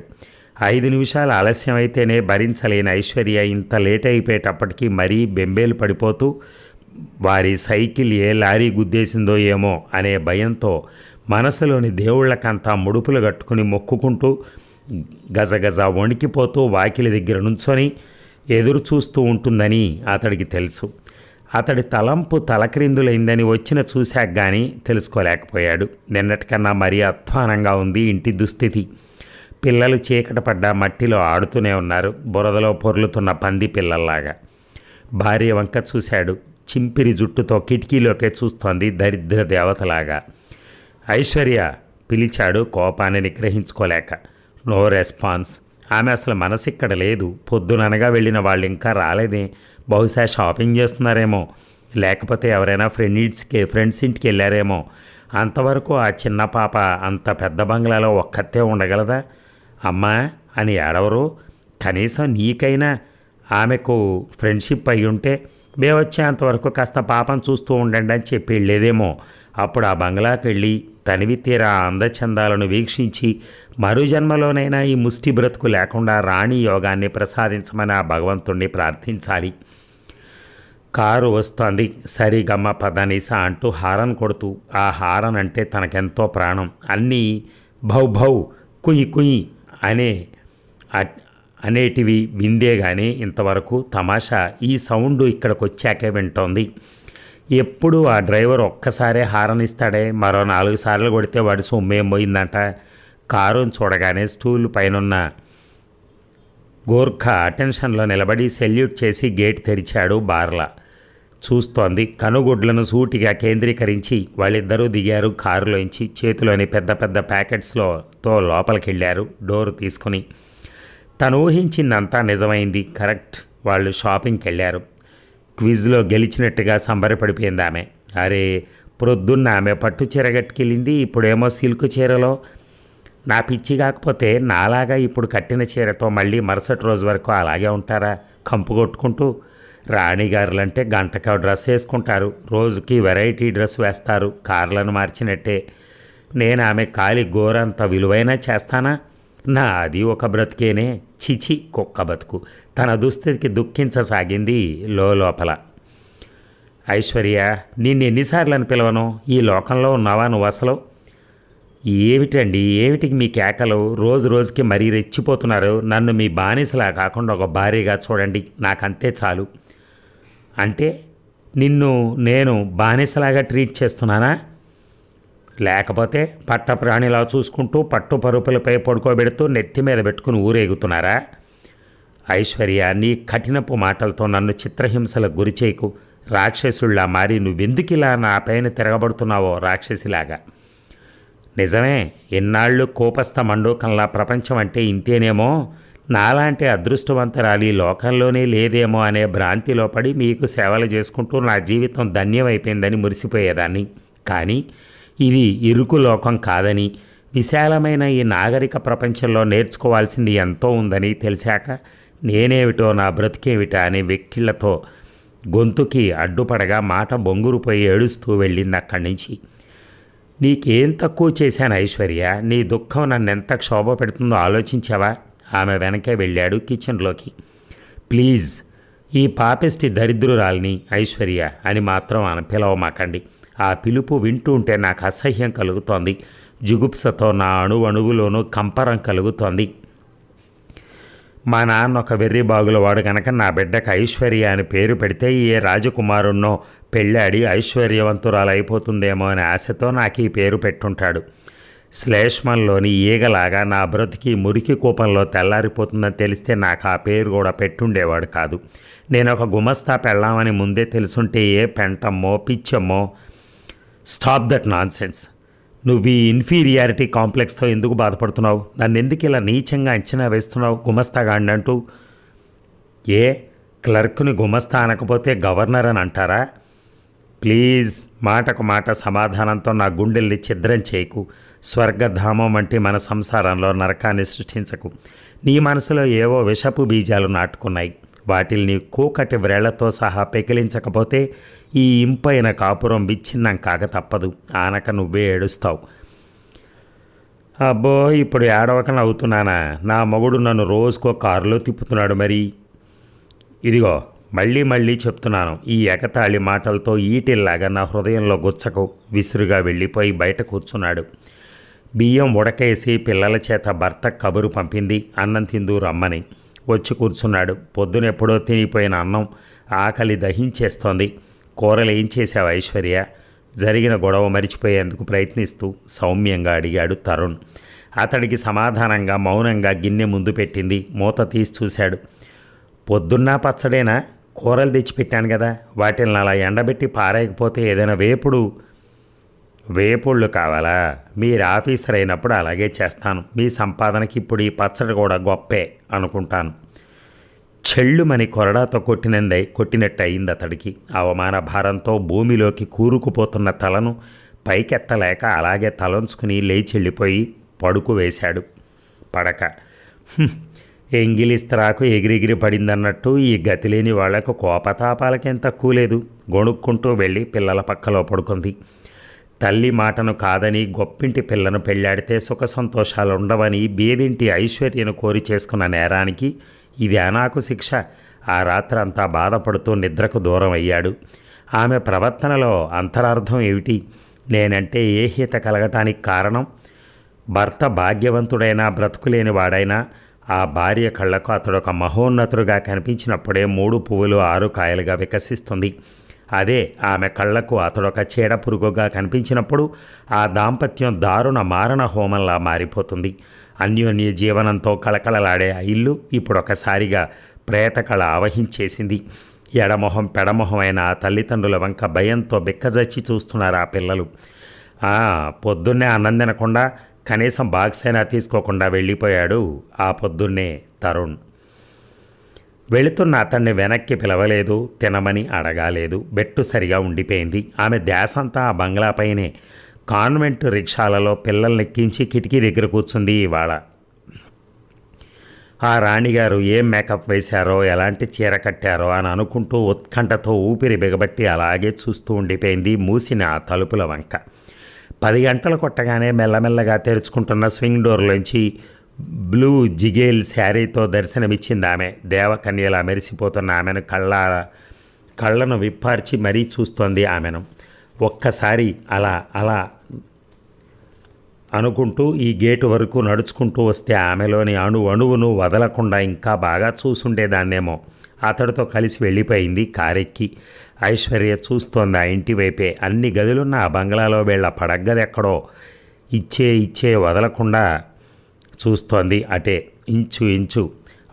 5 నిమిషాలు ఆలస్యం అయితేనే భరించలేని ఐశ్వర్య ఇంత లేట్ అయిపోయేటప్పటికీ మరీ బెంబేలు పడిపోతూ వారి సైకిల్ ఏ లారీ గుద్దేసిందో ఏమో అనే భయంతో మనసులోని దేవుళ్ళకంతా ముడుపులు కట్టుకుని మొక్కుకుంటూ గజగజ వణికిపోతూ వాకిలి దగ్గర నుంచొని ఎదురు చూస్తూ ఉంటుందని అతడికి తెలుసు. అతడి తలంపు తలక్రిందులైందని వచ్చిన చూశాక కానీ తెలుసుకోలేకపోయాడు. నిన్నటికన్నా మరీ అధ్వానంగా ఉంది ఇంటి దుస్థితి. పిల్లలు చీకట పడ్డ మట్టిలో ఆడుతూనే ఉన్నారు, బురదలో పొర్లుతున్న పంది పిల్లల్లాగా. భార్య వంక చూశాడు. చింపిరి జుట్టుతో కిటికీలోకే చూస్తోంది దరిద్ర దేవతలాగా. ఐశ్వర్య పిలిచాడు కోపాన్ని నిగ్రహించుకోలేక. No response. ఆమె అసలు మనసు ఇక్కడ లేదు. పొద్దుననగా వెళ్ళిన వాళ్ళు ఇంకా రాలేదే. బహుశా షాపింగ్ చేస్తున్నారేమో, లేకపోతే ఎవరైనా ఫ్రెండ్స్ ఇంటికి వెళ్ళారేమో. అంతవరకు ఆ చిన్న పాప అంత పెద్ద బంగ్లాలో ఒక్కతే ఉండగలదా? అమ్మా అని ఏడవరు. కనీసం నీకైనా ఆమెకు ఫ్రెండ్షిప్ అయి ఉంటే మేమొచ్చేంతవరకు కాస్త పాపం చూస్తూ ఉండండి అని చెప్పి వెళ్ళేదేమో. అప్పుడు ఆ బంగ్లాకి వెళ్ళి తనివి తీరా అందచందాలను వీక్షించి మరుజన్మలోనైనా ఈ ముష్టి బ్రతుకు లేకుండా రాణి యోగాన్ని ప్రసాదించమని ఆ భగవంతుణ్ణి ప్రార్థించాలి. కారు వస్తోంది. సరిగమ్మ పదనిస అంటూ హారన్ కొడుతూ. ఆ హారన్ అంటే తనకెంతో ప్రాణం. అన్నీ భౌ భౌ కుయి కుయి అనేటివి విందే కానీ ఇంతవరకు తమాషా ఈ సౌండ్ ఇక్కడికి వచ్చాకే వింటోంది. ఎప్పుడు ఆ డ్రైవర్ ఒక్కసారే హారన్ ఇస్తాడే, మరో 4 సార్లు కొడితే వాడి సొమ్మేం పోయిందంట. కారును చూడగానే స్టూల్ పైనున్న గోర్ఖా అటెన్షన్లో నిలబడి సెల్యూట్ చేసి గేట్ తెరిచాడు. బార్లా చూస్తోంది. కనుగుడ్లను సూటిగా కేంద్రీకరించి వాళ్ళిద్దరూ దిగారు కారులోంచి. చేతిలోని పెద్ద పెద్ద ప్యాకెట్స్తో లోపలికి వెళ్ళారు డోరు తీసుకుని. తను ఊహించిందంతా నిజమైంది. కరెక్ట్. వాళ్ళు షాపింగ్కి వెళ్ళారు. క్విజ్లో గెలిచినట్టుగా సంబరపడిపోయింది ఆమె. అరే, ప్రొద్దున్న ఆమె పట్టు చీర కట్టుకెళ్ళింది, ఇప్పుడేమో సిల్క్ చీరలో. నా పిచ్చి కాకపోతే నాలాగా ఇప్పుడు కట్టిన చీరతో మళ్ళీ మరుసటి రోజు వరకు అలాగే ఉంటారా కంపు కొట్టుకుంటూ? రాణిగారులంటే గంటకు డ్రెస్ వేసుకుంటారు, రోజుకి వెరైటీ డ్రెస్ వేస్తారు, కార్లను మార్చినట్టే. నేను ఆమె కాలి గోరంత విలువైనా చేస్తానా? అది ఒక బ్రతికేనే. చిచి కుక్క బతుకు. తన దుస్థితికి దుఃఖించసాగింది లోపల. ఐశ్వర్య, నిన్ను ఎన్నిసార్లు అని పిలవను? ఈ లోకంలో ఉన్నావా నువ్వు అసలు? ఏమిటికి మీ కేకలు? రోజుకి మరీ రెచ్చిపోతున్నారు. నన్ను మీ బానిసలా కాకుండా ఒక భార్యగా చూడండి, నాకంతే చాలు. అంటే నిన్ను నేను బానిసలాగా ట్రీట్ చేస్తున్నానా? లేకపోతే పట్టప్రాణిలా చూసుకుంటూ పట్టు పరుపులపై పడుకోబెడుతూ నెత్తి మీద పెట్టుకుని ఊరేగుతున్నారా? ఐశ్వర్య, నీ కఠినపు మాటలతో నన్ను చిత్రహింసలకు గురిచేయకు. రాక్షసుల్లా మారి నువ్వెందుకిలా నా పైన తిరగబడుతున్నావో రాక్షసిలాగా. నిజమే, ఎన్నాళ్ళు కోపస్థ మండూకంలా ప్రపంచం అంటే ఇంతేనేమో, నాలాంటి అదృష్టవంతరాలు ఈ లోకంలోనే లేదేమో అనే భ్రాంతిలో పడి మీకు సేవలు చేసుకుంటూ నా జీవితం ధన్యమైపోయిందని మురిసిపోయేదాన్ని. కానీ ఇది ఇరుకు లోకం కాదని, విశాలమైన ఈ నాగరిక ప్రపంచంలో నేర్చుకోవాల్సింది ఎంతో ఉందని తెలిసాక నేనేమిటో నా బ్రతికేమిటా అనే వెక్కిళ్లతో గొంతుకి అడ్డుపడగా మాట బొంగురుపోయి ఏడుస్తూ వెళ్ళింది అక్కడి నుంచి. నీకేం తక్కువ చేశాను ఐశ్వర్య, నీ దుఃఖం నన్నెంత క్షోభ పెడుతుందో ఆలోచించావా? ఆమె వెనకే వెళ్ళాడు కిచెన్లోకి. ప్లీజ్, ఈ పాపిష్టి దరిద్రురాల్ని ఐశ్వర్య అని మాత్రం పిలవమాకండి. ఆ పిలుపు వింటూ ఉంటే నాకు అసహ్యం కలుగుతోంది. జుగుప్సతో నా అణువులోనూ కంపరం కలుగుతోంది. మా నాన్న ఒక వెర్రి బాగులవాడు కనుక నా బిడ్డకు ఐశ్వర్య అని పేరు పెడితే ఏ రాజకుమారుణ్ణో పెళ్ళాడి ఐశ్వర్యవంతురాలు అయిపోతుందేమో అనే ఆశతో నాకు ఈ పేరు పెట్టుంటాడు. శ్లేష్మంలోని ఈగలాగా నా బ్రతికి మురికి కూపంలో తెల్లారిపోతుందని తెలిస్తే నాకు ఆ పేరు కూడా పెట్టుండేవాడు కాదు. నేను ఒక గుమస్తా పెళ్ళామని ముందే తెలుసుంటే ఏ పెంటమ్మో పిచ్చమ్మో. Stop that nonsense. నువ్వు ఈ ఇన్ఫీరియారిటీ కాంప్లెక్స్తో ఎందుకు బాధపడుతున్నావు? నన్ను ఎందుకు ఇలా నీచంగా అంచనా వేస్తున్నావు గుమస్తాగాండి అంటూ? ఏ క్లర్క్ని గుమస్తా అనకపోతే గవర్నర్ అని అంటారా? ప్లీజ్, మాటకు మాట సమాధానంతో నా గుండెల్ని ఛిద్రం చేయకు. స్వర్గధామం వంటి మన సంసారంలో నరకాన్ని సృష్టించకు. నీ మనసులో ఏవో విషపు బీజాలు నాటుకున్నాయి. వాటిల్ని కూకటి వ్రేళ్లతో సహా పెకిలించకపోతే ఈ ఇంపైన కాపురం విచ్ఛిన్నం కాక తప్పదు. ఆనక నువ్వే ఏడుస్తావు. అబ్బో, ఇప్పుడు ఏడవకన అవుతున్నానా? నా మొగుడు నన్ను రోజుకో కారులో తిప్పుతున్నాడు. మరి ఇదిగో మళ్ళీ మళ్ళీ చెప్తున్నాను, ఈ ఎగతాళి మాటలతో ఈటిల్లాగా నా హృదయంలో గుచ్చకు. విసురుగా వెళ్ళిపోయి బయట కూర్చున్నాడు. బియ్యం ఉడకేసి పిల్లల చేత భర్త కబురు పంపింది, అన్నం తిందు రమ్మని. వచ్చి కూర్చున్నాడు. పొద్దునెప్పుడో తినిపోయిన అన్నం ఆకలి దహించేస్తోంది. కూరలు ఏం చేశావు ఐశ్వర్య? జరిగిన గొడవ మరిచిపోయేందుకు ప్రయత్నిస్తూ సౌమ్యంగా అడిగాడు తరుణ్. అతడికి సమాధానంగా మౌనంగా గిన్నె ముందు పెట్టింది. మూత తీసి చూశాడు. పొద్దున్నా పచ్చడేనా? కూరలు తెచ్చిపెట్టాను కదా, వాటిని అలా ఎండబెట్టి పారేయకపోతే ఏదైనా వేపుళ్ళు కావాలా? మీరు ఆఫీసర్ అయినప్పుడు అలాగే చేస్తాను. మీ సంపాదనకి ఇప్పుడు ఈ పచ్చడి కూడా గొప్పే అనుకుంటాను. చెళ్ళుమని కొరడాతో కొట్టినట్టు అయింది అతడికి. అవమాన భారంతో భూమిలోకి కూరుకుపోతున్న తలను పైకెత్తలేక అలాగే తలంచుకుని లేచెళ్ళిపోయి పడుకు వేశాడు. పడక ఎంగిలిస్తరాకు ఎగిరిగిరి పడిందన్నట్టు ఈ గతిలేని వాళ్లకు కోపతాపాలకేం తక్కువ లేదు. గొణుక్కుంటూ వెళ్ళి పిల్లల పక్కలో పడుకుంది. తల్లి మాటను కాదని గొప్పింటి పిల్లను పెళ్ళాడితే సుఖ సంతోషాలు ఉండవని బేదింటి ఐశ్వర్యను కోరి చేసుకున్న నేరానికి ఇది నాకు శిక్ష. ఆ రాత్రంతా బాధపడుతూ నిద్రకు దూరం అయ్యాడు. ఆమె ప్రవర్తనలో అంతరార్థం ఏమిటి? నేనంటే ఏహ్యత కలగటానికి కారణం భర్త భాగ్యవంతుడైనా బ్రతుకులేని వాడైనా ఆ భార్య కళ్ళకు అతడొక మహోన్నతుడుగా కనిపించినప్పుడే 3 పువ్వులు 6 కాయలుగా వికసిస్తుంది. అదే ఆమె కళ్ళకు అతడొక చీడ పురుగుగా కనిపించినప్పుడు ఆ దాంపత్యం దారుణ మారణ హోమంలా మారిపోతుంది. అన్యోన్య జీవనంతో కళకళలాడే ఆ ఇల్లు ఇప్పుడొకసారిగా ప్రేతకళ ఆవహించేసింది. ఎడమొహం పెడమొహమైన ఆ తల్లిదండ్రుల వంక భయంతో బిక్కజచ్చి చూస్తున్నారు ఆ పిల్లలు. పొద్దున్నే అన్నం తినకుండా కనీసం బాక్స్ అయినా తీసుకోకుండా వెళ్ళిపోయాడు ఆ పొద్దున్నే తరుణ్. వెళుతున్న అతన్ని వెనక్కి పిలవలేదు, తినమని అడగాలేదు. బెట్టు సరిగా ఉండిపోయింది. ఆమె ధ్యాసంతా ఆ బంగ్లాపైనే. కాన్వెంట్ రిక్షాలలో పిల్లల్ని ఎక్కించి కిటికీ దగ్గర కూర్చుంది ఇవాళ. ఆ రాణిగారు ఏం మేకప్ వేశారో, ఎలాంటి చీర కట్టారో అని అనుకుంటూ ఉత్కంఠతో ఊపిరి బిగబట్టి అలాగే చూస్తూ ఉండిపోయింది మూసిన ఆ తలుపుల వంక. 10 గంటలు కొట్టగానే మెల్లమెల్లగా తెరుచుకుంటున్న స్వింగ్ డోర్లోంచి బ్లూ జిగేల్ శారీతో దర్శనమిచ్చింది ఆమె. దేవకన్యలా మెరిసిపోతున్న ఆమెను కళ్ళను విప్పార్చి మరీ చూస్తోంది ఆమెను. ఒక్కసారి అలా అనుకుంటూ ఈ గేటు వరకు నడుచుకుంటూ వస్తే ఆమెలోని అణువును వదలకుండా ఇంకా బాగా చూసుండేదాన్నేమో. అతడితో కలిసి వెళ్ళిపోయింది కారెక్కి. ఐశ్వర్య చూస్తోంది ఆ ఇంటి వైపే. అన్ని గదులున్న ఆ బంగ్లాలో వీళ్ళ పడగ్గదెక్కడో ఇచ్చే వదలకుండా చూస్తోంది అటే ఇంచు.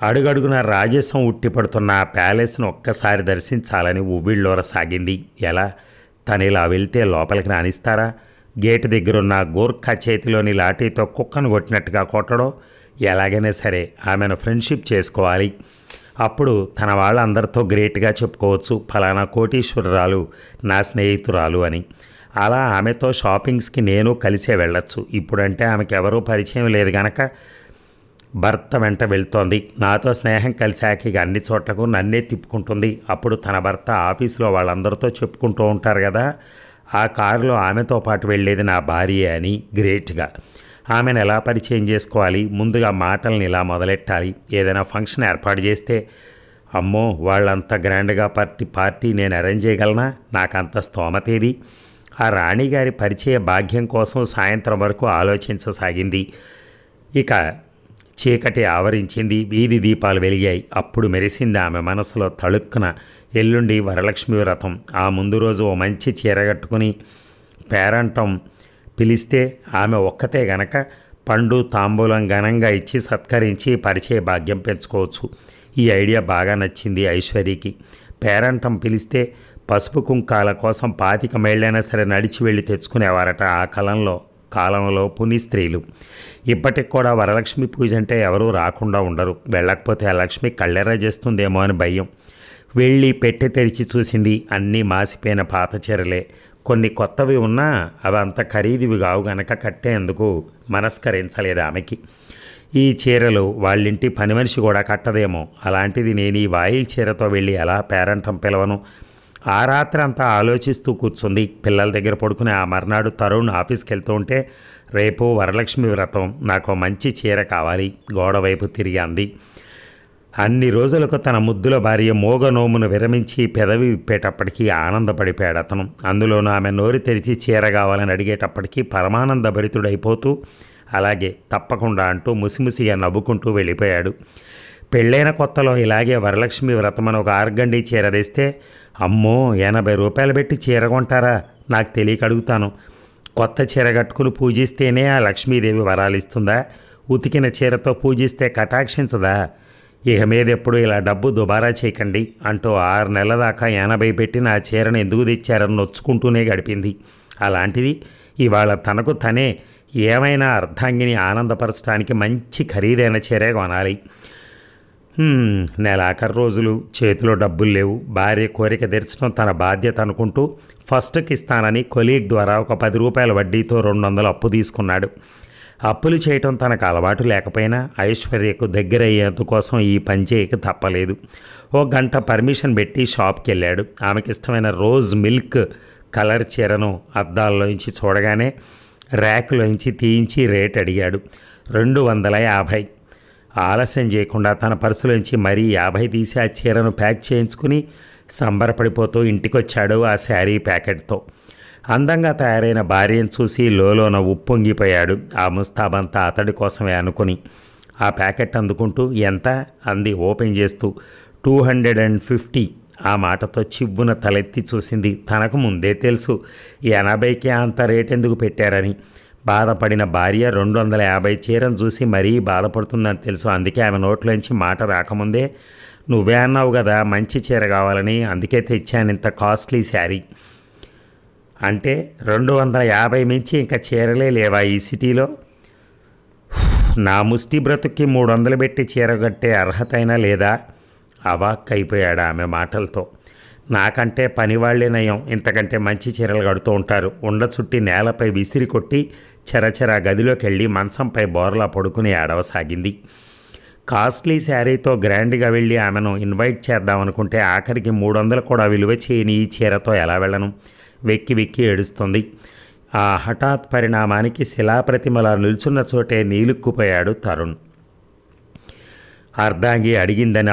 అడుగడుగున రాజసం ఉట్టిపడుతున్న ఆ ప్యాలెస్ను ఒక్కసారి దర్శించాలని ఉవ్విళ్ళూరసాగింది. ఎలా? తను ఇలా వెళ్తే లోపలికి రానిస్తారా? గేటు దగ్గరున్న గోర్ఖా చేతిలోని లాఠీతో కుక్కను కొట్టినట్టుగా కొట్టడం. ఎలాగైనా సరే ఆమెను ఫ్రెండ్షిప్ చేసుకోవాలి. అప్పుడు తన వాళ్ళందరితో గ్రేట్గా చెప్పుకోవచ్చు, ఫలానా కోటీశ్వరరాలు నా స్నేహితురాలు అని. అలా ఆమెతో షాపింగ్స్కి నేను కలిసే వెళ్ళొచ్చు. ఇప్పుడంటే ఆమెకి ఎవరూ పరిచయం లేదు గనక భర్త వెంట వెళ్తోంది. నాతో స్నేహం కలిశాక ఇక అన్ని చోట్లకు నన్నే తిప్పుకుంటుంది. అప్పుడు తన భర్త ఆఫీసులో వాళ్ళందరితో చెప్పుకుంటూ ఉంటారు కదా, ఆ కారులో ఆమెతో పాటు వెళ్ళేది నా భార్య అని గ్రేట్గా. ఆమెను ఎలా పరిచయం చేసుకోవాలి? ముందుగా మాటల్ని ఇలా మొదలెట్టాలి. ఏదైనా ఫంక్షన్ ఏర్పాటు చేస్తే, అమ్మో వాళ్ళంత గ్రాండ్గా పార్టీ నేను అరేంజ్ చేయగలనా? నాకంత స్తోమతేది? ఆ రాణిగారి పరిచయ భాగ్యం కోసం సాయంత్రం వరకు ఆలోచించసాగింది. ఇక చీకటి ఆవరించింది. వీధి దీపాలు వెలిగాయి. అప్పుడు మెరిసింది ఆమె మనసులో తళుక్కున, ఎల్లుండి వరలక్ష్మి వ్రతం. ఆ ముందు రోజు ఓ మంచి చీర కట్టుకుని పేరంటం పిలిస్తే ఆమె ఒక్కతే గనక పండు తాంబూలం ఘనంగా ఇచ్చి సత్కరించి పరిచయ భాగ్యం పెంచుకోవచ్చు. ఈ ఐడియా బాగా నచ్చింది ఐశ్వర్యకి. పేరంటం పిలిస్తే పసుపు కుంకాల కోసం 25 మైళ్ళైనా సరే నడిచి వెళ్ళి తెచ్చుకునేవారట ఆ కాలంలో పుని స్త్రీలు. ఇప్పటికి కూడా వరలక్ష్మి పూజ అంటే ఎవరూ రాకుండా ఉండరు. వెళ్ళకపోతే ఆ లక్ష్మి కళ్ళెర్ర చేస్తుందేమో అని భయం. వెళ్ళి పెట్టె తెరిచి చూసింది. అన్నీ మాసిపోయిన పాత చీరలే. కొన్ని కొత్తవి ఉన్నా అవి అంత ఖరీదువి కావు గనక కట్టేందుకు మనస్కరించలేదు ఆమెకి. ఈ చీరలు వాళ్ళింటి పని మనిషి కూడా కట్టదేమో. అలాంటిది నేను ఈ వాయిల్ చీరతో వెళ్ళి ఎలా పేరంటం పిలవను? ఆ రాత్రి అంతా ఆలోచిస్తూ కూర్చుంది. పిల్లల దగ్గర పడుకుని ఆ మర్నాడు తరుణ్ ఆఫీస్కి వెళ్తూ ఉంటే, రేపు వరలక్ష్మి వ్రతం, నాకు మంచి చీర కావాలి గోడవైపు తిరిగి అంది. అన్ని రోజులకు తన ముద్దుల భార్య మోగనోమును విరమించి పెదవి విప్పేటప్పటికీ ఆనందపడిపోయాడు అతను. అందులోనూ ఆమె నోరు తెరిచి చీర కావాలని అడిగేటప్పటికీ పరమానంద భరితుడైపోతూ అలాగే తప్పకుండా అంటూ ముసిముసిగా నవ్వుకుంటూ వెళ్ళిపోయాడు. పెళ్ళైన కొత్తలో ఇలాగే వరలక్ష్మి వ్రతం అని ఒక ఆర్గండి చీర తెస్తే, అమ్మో 80 రూపాయలు పెట్టి చీర కొంటారా? నాకు తెలియక అడుగుతాను. కొత్త చీర కట్టుకుని పూజిస్తేనే ఆ లక్ష్మీదేవి వరాలు ఇస్తుందా? ఉతికిన చీరతో పూజిస్తే కటాక్షించదా? ఇక మీద ఎప్పుడు ఇలా డబ్బు దుబారా చేయకండి అంటూ 6 నెలల దాకా 80 పెట్టి నా చీరను ఎందుకు తెచ్చారని నొచ్చుకుంటూనే గడిపింది. అలాంటిది ఇవాళ తనకు తనే ఏమైనా అర్ధాంగిని ఆనందపరచడానికి మంచి ఖరీదైన చీరే కొనాలి. నెలాఖరు రోజులు, చేతిలో డబ్బులు లేవు. భార్య కోరిక తీర్చడం తన బాధ్యత అనుకుంటూ ఫస్ట్కి ఇస్తానని కొలీగ్ ద్వారా ఒక 10 రూపాయల వడ్డీతో 200 అప్పు తీసుకున్నాడు. అప్పులు చేయటం తనకు అలవాటు లేకపోయినా ఐశ్వర్యకు దగ్గరయ్యేందుకోసం ఈ పని చేయక తప్పలేదు. ఓ గంట పర్మిషన్ పెట్టి షాప్కి వెళ్ళాడు. ఆమెకి ఇష్టమైన రోజ్ మిల్క్ కలర్ చీరను అద్దాల్లోంచి చూడగానే ర్యాక్లోంచి తీయించి రేట్ అడిగాడు. 250. ఆలస్యం చేయకుండా తన పర్సులోంచి మరీ 50 తీసి ఆ చీరను ప్యాక్ చేయించుకుని సంబరపడిపోతూ ఇంటికొచ్చాడు ఆ శారీ ప్యాకెట్తో. అందంగా తయారైన భార్యను చూసి లోలోన ఉప్పొంగిపోయాడు. ఆ ముస్తాబంతా అతడి కోసమే అనుకుని ఆ ప్యాకెట్ అందుకుంటూ ఎంత అంది ఓపెన్ చేస్తూ. 250. ఆ మాటతో చివ్వున తలెత్తి చూసింది. తనకు ముందే తెలుసు 80కే అంత రేట్ ఎందుకు పెట్టారని. బాధపడిన భార్య 250 చీరను చూసి మరీ బాధపడుతుందని తెలుసు. అందుకే ఆమె నోట్లోంచి మాట రాకముందే, నువ్వే అన్నావు కదా మంచి చీర కావాలని, అందుకే తెచ్చాను ఇంత కాస్ట్లీ శారీ అంటే 250 మించి ఇంకా చీరలే లేవా ఈ సిటీలో? నా ముష్టి బ్రతుక్కి 300 పెట్టి చీర కట్టే అర్హత అయినా లేదా? అవాక్కైపోయాడు ఆమె మాటలతో. నాకంటే పనివాళ్లే నయం, ఇంతకంటే మంచి చీరలు కడుతూ ఉంటారు. ఉండ చుట్టి నేలపై విసిరి కొట్టి చెరచెర గదిలోకి వెళ్ళి మంచంపై బోర్లా పడుకుని ఏడవసాగింది. కాస్ట్లీ శారీతో గ్రాండ్గా వెళ్ళి ఆమెను ఇన్వైట్ చేద్దామనుకుంటే ఆఖరికి 300 కూడా విలువ చేయని ఈ చీరతో ఎలా వెళ్ళను? వెక్కి వెక్కి ఏడుస్తుంది. ఆ హఠాత్ పరిణామానికి శిలాప్రతిమలా నిల్చున్న చోటే నీలుక్కుపోయాడు తరుణ్. అర్ధాంగి అడిగిందని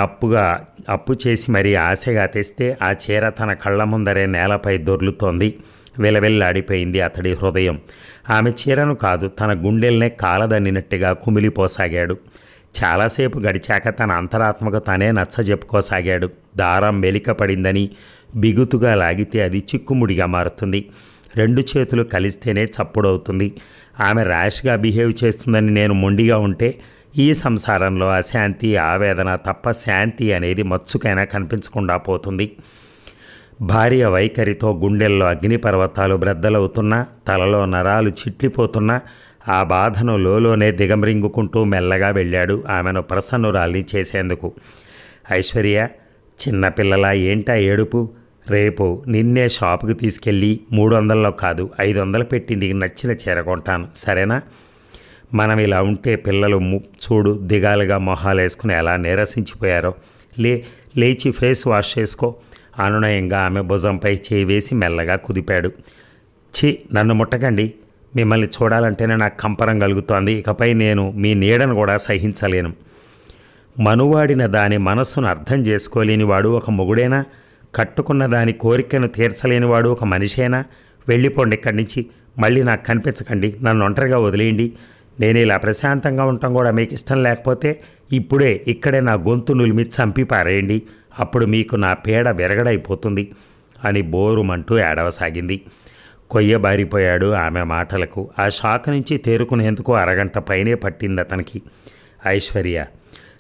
అప్పు చేసి మరీ ఆశగా తెస్తే ఆ చీర తన కళ్ళ ముందరే నేలపై దొర్లుతోంది. వెలవెల్లాడిపోయింది అతడి హృదయం. ఆమె చీరను కాదు, తన గుండెల్నే కాలదన్నినట్టుగా కుమిలిపోసాగాడు. చాలాసేపు గడిచాక తన అంతరాత్మకు తనే నచ్చజెప్పుకోసాగాడు. దారం మెలిక పడిందని బిగుతుగా లాగితే అది చిక్కుముడిగా మారుతుంది. 2 చేతులు కలిస్తేనే చప్పుడవుతుంది. ఆమె ర్యాష్గా బిహేవ్ చేస్తుందని నేను మొండిగా ఉంటే ఈ సంసారంలో అశాంతి ఆవేదన తప్ప శాంతి అనేది మచ్చుకైనా కనిపించకుండా పోతుంది. భార్య వైఖరితో గుండెల్లో అగ్నిపర్వతాలు బ్రద్దలవుతున్నా, తలలో నరాలు చిట్లిపోతున్నా ఆ బాధను లోలోనే దిగమ్రింగుకుంటూ మెల్లగా వెళ్ళాడు ఆమెను ప్రసన్నురాల్ని చేసేందుకు. ఐశ్వర్య, చిన్నపిల్లలా ఏంటా ఏడుపు? రేపు నిన్నే షాపుకి తీసుకెళ్ళి 300లో కాదు 500 పెట్టి నీకు నచ్చిన చీర కొంటాను, సరేనా? మనం ఇలా ఉంటే పిల్లలు చూడు దిగాలుగా మొహాలేసుకుని ఎలా నీరసించిపోయారో. లేచి ఫేస్ వాష్ చేసుకో. అనునయంగా ఆమె భుజంపై చేయి వేసి మెల్లగా కుదిపాడు. నన్ను ముట్టకండి. మిమ్మల్ని చూడాలంటేనే నాకు కంపరం కలుగుతోంది. ఇకపై నేను మీ నీడను కూడా సహించలేను. మనువాడిన దాని మనస్సును అర్థం చేసుకోలేనివాడు ఒక మొగుడేనా? కట్టుకున్న దాని కోరికను తీర్చలేనివాడు ఒక మనిషేనా? వెళ్ళిపోండి ఇక్కడి నుంచి. మళ్ళీ నాకు కనిపించకండి. నన్ను ఒంటరిగా వదిలేయండి. నేను ఇలా ప్రశాంతంగా ఉండటం కూడా మీకు ఇష్టం లేకపోతే ఇక్కడే నా గొంతు నులిమి చంపి పారేయండి. అప్పుడు మీకు నా పీడ విరగడైపోతుంది అని బోరుమంటూ ఏడవసాగింది. కొయ్యబారిపోయాడు ఆమె మాటలకు. ఆ షాక్ నుంచి తేరుకునేందుకు అరగంట పైనే పట్టింది అతనికి. ఐశ్వర్య,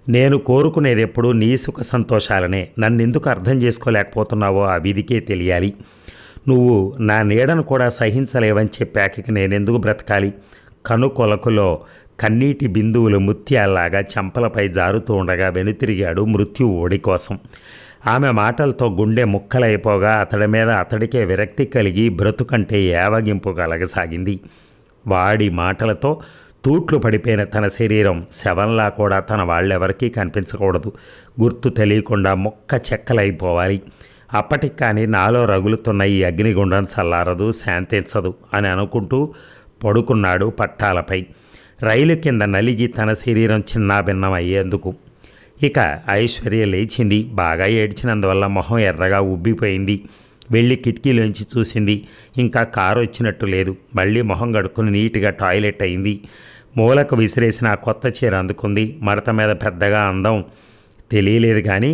నేను కోరుకునేది ఎప్పుడు నీ సుఖ సంతోషాలనే. నన్నెందుకు అర్థం చేసుకోలేకపోతున్నావో ఆ విధికే తెలియాలి. నువ్వు నా నీడను కూడా సహించలేవని చెప్పాక నేనెందుకు బ్రతకాలి? కనుకొలకులో కన్నీటి బిందువులు ముత్యాల్లాగా చెంపలపై జారుతూ ఉండగా వెనుతిరిగాడు మృత్యు ఓడి కోసం. ఆమె మాటలతో గుండె ముక్కలైపోగా అతడి మీద అతడికే విరక్తి కలిగి బ్రతుకంటే ఏవగింపు కలగసాగింది. వాడి మాటలతో తూట్లు పడిపోయిన తన శరీరం శవంలా కూడా తన వాళ్ళెవరికీ కనిపించకూడదు. గుర్తు తెలియకుండా మొక్క చెక్కలైపోవాలి. అప్పటికి కానీ నాలో రగులుతున్న ఈ అగ్నిగుండం చల్లారదు, శాంతించదు అని అనుకుంటూ పడుకున్నాడు పట్టాలపై. రైలు కింద నలిగి తన శరీరం చిన్నాభిన్నం అయ్యేందుకు. ఇక ఐశ్వర్య లేచింది. బాగా ఏడ్చినందువల్ల మొహం ఎర్రగా ఉబ్బిపోయింది. వెళ్ళి కిటికీలోంచి చూసింది. ఇంకా కారు వచ్చినట్టు లేదు. మళ్ళీ మొహం కడుక్కుని నీట్గా టాయిలెట్ అయింది. మూలకు విసిరేసిన ఆ కొత్త చీర అందుకుంది. మడత మీద పెద్దగా అందం తెలియలేదు కానీ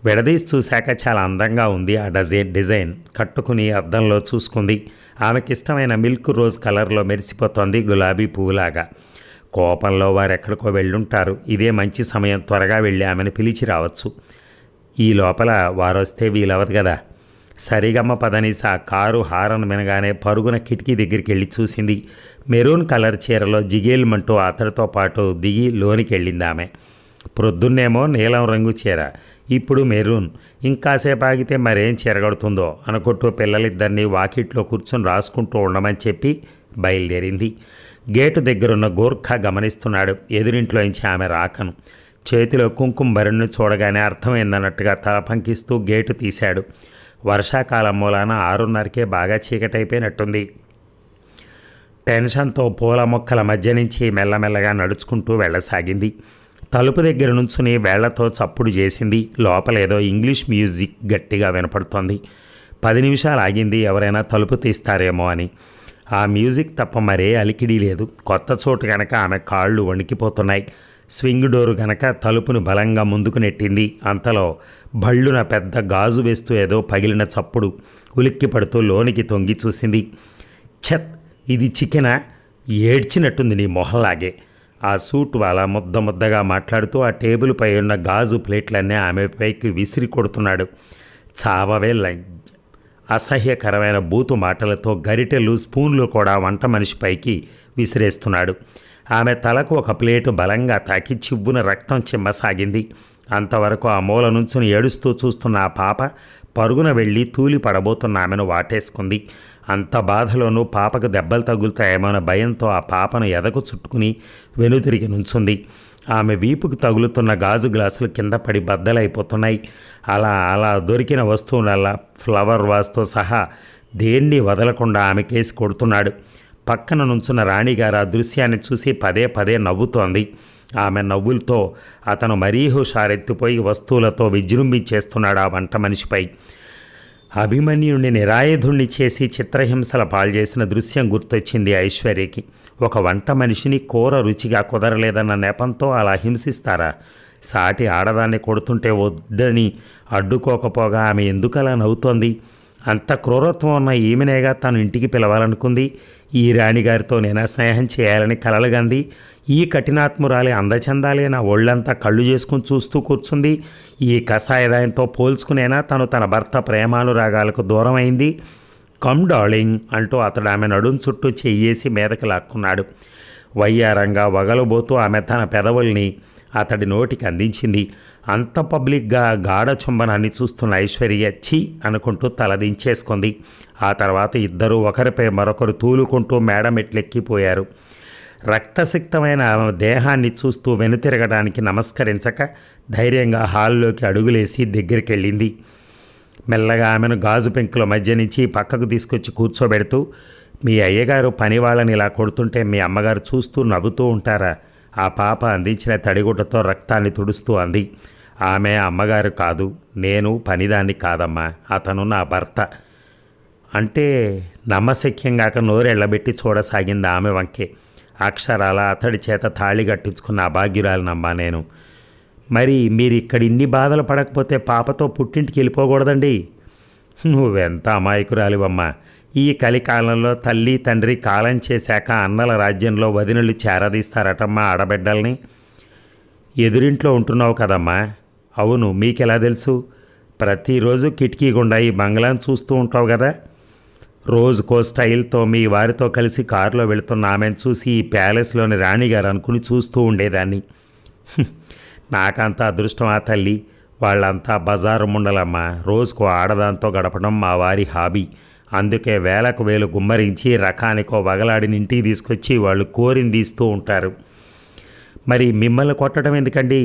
విడదీసి చూశాక చాలా అందంగా ఉంది ఆ డిజైన్. కట్టుకుని అద్దంలో చూసుకుంది. ఆమెకిష్టమైన మిల్క్ రోజ్ కలర్లో మెరిసిపోతోంది గులాబీ పువ్వులాగా. కోపంలో వారెక్కడికో వెళ్ళుంటారు. ఇదే మంచి సమయం. త్వరగా వెళ్ళి ఆమెను పిలిచి రావచ్చు. ఈ లోపల వారొస్తే వీలవదు కదా. సరిగమ్మ పదనీసా కారు హారన్ వినగానే పరుగున కిటికీ దగ్గరికి వెళ్ళి చూసింది. మెరూన్ కలర్ చీరలో జిగేల్మంటూ అతడితో పాటు దిగి లోనికి వెళ్ళింది ఆమె. ప్రొద్దున్నేమో నీలం రంగు చీర, ఇప్పుడు మెరూన్. ఇంకాసేపు ఆగితే మరేం చీరగడుతుందో అనుకుంటూ పిల్లలిద్దరినీ వాకిట్లో కూర్చొని రాసుకుంటూ ఉండమని చెప్పి బయలుదేరింది. గేటు దగ్గరున్న గోర్ఖా గమనిస్తున్నాడు ఎదురింట్లోంచి ఆమె రాకను. చేతిలో కుంకుమ భరణ్ణి చూడగానే అర్థమైందన్నట్టుగా తల పంకిస్తూ గేటు తీశాడు. వర్షాకాలం మూలాన 6:30కే బాగా చీకటైపోయినట్టుంది. టెన్షన్తో పూల మొక్కల మధ్య నుంచి మెల్లమెల్లగా నడుచుకుంటూ వెళ్ళసాగింది. తలుపు దగ్గర నుంచుని వేళ్లతో చప్పుడు చేసింది. లోపలేదో ఇంగ్లీష్ మ్యూజిక్ గట్టిగా వినపడుతోంది. 10 నిమిషాలు ఆగింది ఎవరైనా తలుపు తీస్తారేమో అని. ఆ మ్యూజిక్ తప్ప మరే అలికిడి లేదు. కొత్త చోటు గనక ఆమె కాళ్ళు వణికిపోతున్నాయి. స్వింగ్ డోరు గనక తలుపును బలంగా ముందుకు నెట్టింది. అంతలో భళ్ళున పెద్ద గాజు వేస్తూ ఏదో పగిలిన చప్పుడు. ఉలిక్కి పడుతూ లోనికి తొంగి చూసింది. ఛత్, ఇది చికెనా? ఏడ్చినట్టుంది నీ మొహంలాగే. ఆ సూట్ వాళ్ళ ముద్దగా మాట్లాడుతూ ఆ టేబుల్ పై ఉన్న గాజు ప్లేట్లన్నీ ఆమె పైకి విసిరి కొడుతున్నాడు. చావవే అసహ్యకరమైన బూతు మాటలతో గరిటెలు స్పూన్లు కూడా వంట మనిషి పైకి విసిరేస్తున్నాడు. ఆమె తలకు ఒక ప్లేటు బలంగా తాకి చివ్వున రక్తం చిమ్మసాగింది. అంతవరకు ఆ మూల నుంచుని ఏడుస్తూ చూస్తున్న ఆ పాప పరుగున వెళ్ళి తూలి పడబోతున్న ఆమెను వాటేసుకుంది. అంత బాధలోనూ పాపకు దెబ్బలు తగులుతాయేమోన భయంతో ఆ పాపను ఎదకు చుట్టుకుని వెనుతిరిగి నుంచుంది. ఆమె వీపుకు తగులుతున్న గాజు గ్లాసులు కింద పడి బద్దలైపోతున్నాయి. అలా దొరికిన వస్తువులల్లా ఫ్లవర్ వాస్తో సహా దేన్ని వదలకుండా ఆమె కేసి కొడుతున్నాడు. పక్కన నుంచున్న రాణిగారు ఆ దృశ్యాన్ని చూసి పదే నవ్వుతోంది. ఆమె నవ్వులతో అతను మరీ హుషారెత్తిపోయి వస్తువులతో విజృంభించేస్తున్నాడు ఆ వంట మనిషిపై. అభిమన్యుడిని నిరాయుధుణ్ణి చేసి చిత్రహింసల పాల్చేసిన దృశ్యం గుర్తొచ్చింది ఐశ్వర్యకి. ఒక వంట మనిషిని కూర రుచిగా కుదరలేదన్న నెపంతో అలా హింసిస్తారా? సాటి ఆడదాన్ని కొడుతుంటే వద్దని అడ్డుకోకపోగా ఆమె ఎందుకలా నవ్వుతోంది? అంత క్రూరత్వం ఉన్న ఈమెనేగా తను ఇంటికి పిలవాలనుకుంది. ఈ రాణిగారితో నేనా స్నేహం చేయాలని కలలుగంది. ఈ కఠినాత్మురాలి అందచందాలే నా ఒళ్ళంతా కళ్ళు చేసుకుని చూస్తూ కూర్చుంది. ఈ కషాయదాయంతో పోల్చుకునేనా తను తన భర్త ప్రేమానురాగాలకు దూరం అయింది. కమ్ డార్లింగ్ అంటూ అతడు ఆమె నడుం చుట్టూ చెయ్యేసి మీదకి లాక్కున్నాడు. వయ్యారంగా వగలబోతూ ఆమె తన పెదవుల్ని అతడి నోటికి అందించింది. అంత పబ్లిక్గా గాఢ చుంబనాన్ని చూస్తున్న ఐశ్వర్య ఛీ అనుకుంటూ తలదించేసుకుంది. ఆ తర్వాత ఇద్దరూ ఒకరిపై మరొకరు తూలుకుంటూ మేడ మెట్లెక్కిపోయారు. రక్తసిక్తమైన ఆమె దేహాన్ని చూస్తూ వెనుతిరగడానికి నమస్కరించక ధైర్యంగా హాల్లోకి అడుగులేసి దగ్గరికి వెళ్ళింది. మెల్లగా ఆమెను గాజు పెంకుల మధ్య నుంచి పక్కకు తీసుకొచ్చి కూర్చోబెడుతూ, మీ అయ్యగారు పని వాళ్ళని ఇలా కొడుతుంటే మీ అమ్మగారు చూస్తూ నవ్వుతూ ఉంటారా? ఆ పాప అందించిన తడిగుడ్డతో రక్తాన్ని తుడుస్తూ అంది. ఆమె అమ్మగారు కాదు, నేను పనిదాన్ని కాదమ్మా, అతను నా భర్త అంటే నమ్మశక్యంగాక నోరెళ్లబెట్టి చూడసాగింది ఆమె వంకే. అక్షరాల అతడి చేత తాళి కట్టించుకున్న అభాగ్యురాలనమ్మా నేను. మరి మీరు ఇక్కడ ఇన్ని బాధలు పడకపోతే పాపతో పుట్టింటికి వెళ్ళిపోకూడదండి. నువ్వెంత అమాయకురాలివమ్మా. ఈ కలికాలంలో తల్లి తండ్రి కాలం చేశాక అన్నల రాజ్యంలో వదినలు చేరదీస్తారటమ్మా ఆడబిడ్డల్ని. ఎదురింట్లో ఉంటున్నావు కదమ్మా. అవును, మీకెలా తెలుసు? ప్రతిరోజు కిటికీ గుండా ఈ బంగ్లాను చూస్తూ ఉంటావు కదా. రోజుకో స్టైల్తో మీ వారితో కలిసి కారులో వెళుతున్న ఆమెను చూసి ఈ ప్యాలెస్లోని రాణిగారు అనుకుని చూస్తూ ఉండేదాన్ని. నాకంత అదృష్టం ఆ తల్లి. వాళ్ళంతా బజారు ముండలమ్మ. రోజుకో ఆడదాంతో గడపడం మా వారి హాబీ. అందుకే వేలకు వేలు గుమ్మరించి రకానికో వగలాడిని ఇంటికి తీసుకొచ్చి వాళ్ళు కోరింది ఇస్తూ ఉంటారు. మరి మిమ్మల్ని కొట్టడం ఎందుకండి?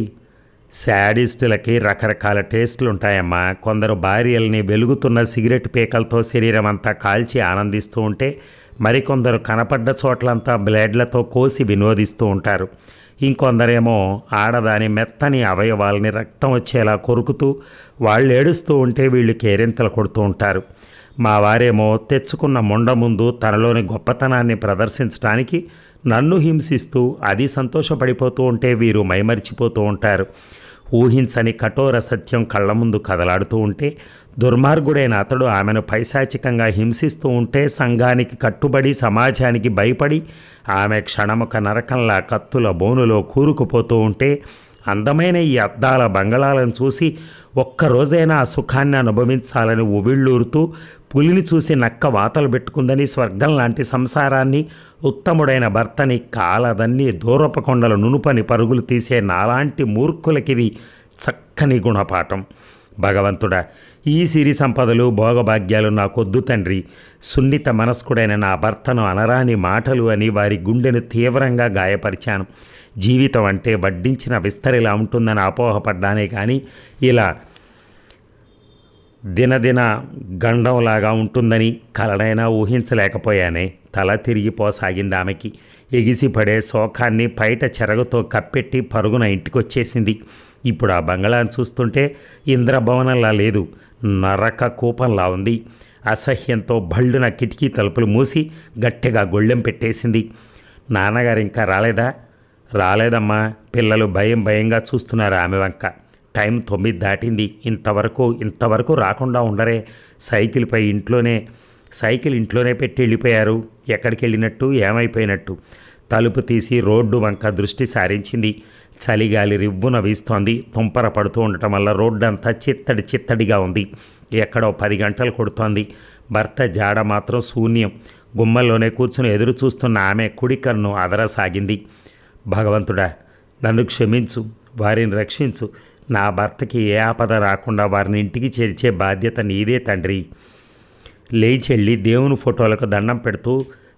శాడిస్టులకి రకరకాల టేస్టులు ఉంటాయమ్మా. కొందరు భార్యల్ని వెలుగుతున్న సిగరెట్ పీకలతో శరీరం అంతా కాల్చి ఆనందిస్తూ ఉంటే, మరికొందరు కనపడ్డ చోట్లంతా బ్లేడ్లతో కోసి వినోదిస్తూ ఉంటారు. ఇంకొందరేమో ఆడదాని మెత్తని అవయవాల్ని రక్తం వచ్చేలా కొరుకుతూ వాళ్ళు ఏడుస్తూ ఉంటే వీళ్ళు కేరింతలు కొడుతూ ఉంటారు. మా వారేమో తెచ్చుకున్న మొండ ముందు తనలోని గొప్పతనాన్ని ప్రదర్శించడానికి నన్ను హింసిస్తూ అది సంతోషపడిపోతూ ఉంటే వీరు మైమరిచిపోతూ ఉంటారు. ఊహించని కఠోర సత్యం కళ్ళ ముందు కదలాడుతూ ఉంటే దుర్మార్గుడైన అతడు ఆమెను పైశాచికంగా హింసిస్తూ ఉంటే సంఘానికి కట్టుబడి సమాజానికి భయపడి ఆమె క్షణముక నరకంలా కత్తుల బోనులో కూరుకుపోతూ ఉంటే అందమైన ఈ అద్దాల బంగళాలను చూసి ఒక్కరోజైనా ఆ సుఖాన్ని అనుభవించాలని ఉవిళ్ళూరుతూ పులిని చూసి నక్క వాతలు పెట్టుకుందని స్వర్గం లాంటి సంసారాన్ని ఉత్తముడైన భర్తని కాలదన్ని దూరపు కొండల నునుపని పరుగులు తీసే నాలాంటి మూర్ఖులకిది చక్కని గుణపాఠం. భగవంతుడా, ఈ సిరి సంపదలు భోగభాగ్యాలు నాకొద్దు తండ్రి. సున్నిత మనస్కుడైన నా భర్తను అనరాని మాటలు అని వారి గుండెను తీవ్రంగా గాయపరిచాను. జీవితం అంటే వడ్డించిన విస్తరిలా ఉంటుందని అపోహపడ్డానే కానీ ఇలా దినదిన గండంలాగా ఉంటుందని కలనైనా ఊహించలేకపోయానే. తల తిరిగిపోసాగింది ఆమెకి. ఎగిసిపడే శోకాన్ని పైట చెరగుతో కప్పెట్టి పరుగున ఇంటికొచ్చేసింది. ఇప్పుడు ఆ బంగళాను చూస్తుంటే ఇంద్రభవనంలా లేదు, నరక కూపంలా ఉంది. అసహ్యంతో భళ్ళున కిటికీ తలుపులు మూసి గట్టిగా గొళ్ళెం పెట్టేసింది. నాన్నగారు ఇంకా రాలేదా? రాలేదమ్మా. పిల్లలు భయంగా చూస్తున్నారు ఆమె వంక. టైం 9 దాటింది. ఇంతవరకు రాకుండా ఉండరే. సైకిల్ ఇంట్లోనే పెట్టి వెళ్ళిపోయారు. ఎక్కడికి వెళ్ళినట్టు, ఏమైపోయినట్టు? తలుపు తీసి రోడ్డు వంక దృష్టి సారించింది. చలిగాలి రివ్వున వీస్తోంది. తుంపర పడుతూ ఉండటం వల్ల రోడ్డంతా చిత్తడిగా ఉంది. ఎక్కడో 10 గంటలు కొడుతోంది. భర్త జాడ మాత్రం శూన్యం. గుమ్మల్లోనే కూర్చుని ఎదురు చూస్తున్న ఆమె కుడి కన్ను అదరసాగింది. భగవంతుడా, నన్ను క్షమించు, వారిని రక్షించు. నా భర్తకి ఏ ఆపద రాకుండా వారిని ఇంటికి చేర్చే బాధ్యత నీదే తండ్రి. లేచెళ్ళి దేవుని ఫోటోలకు దండం పెడుతూ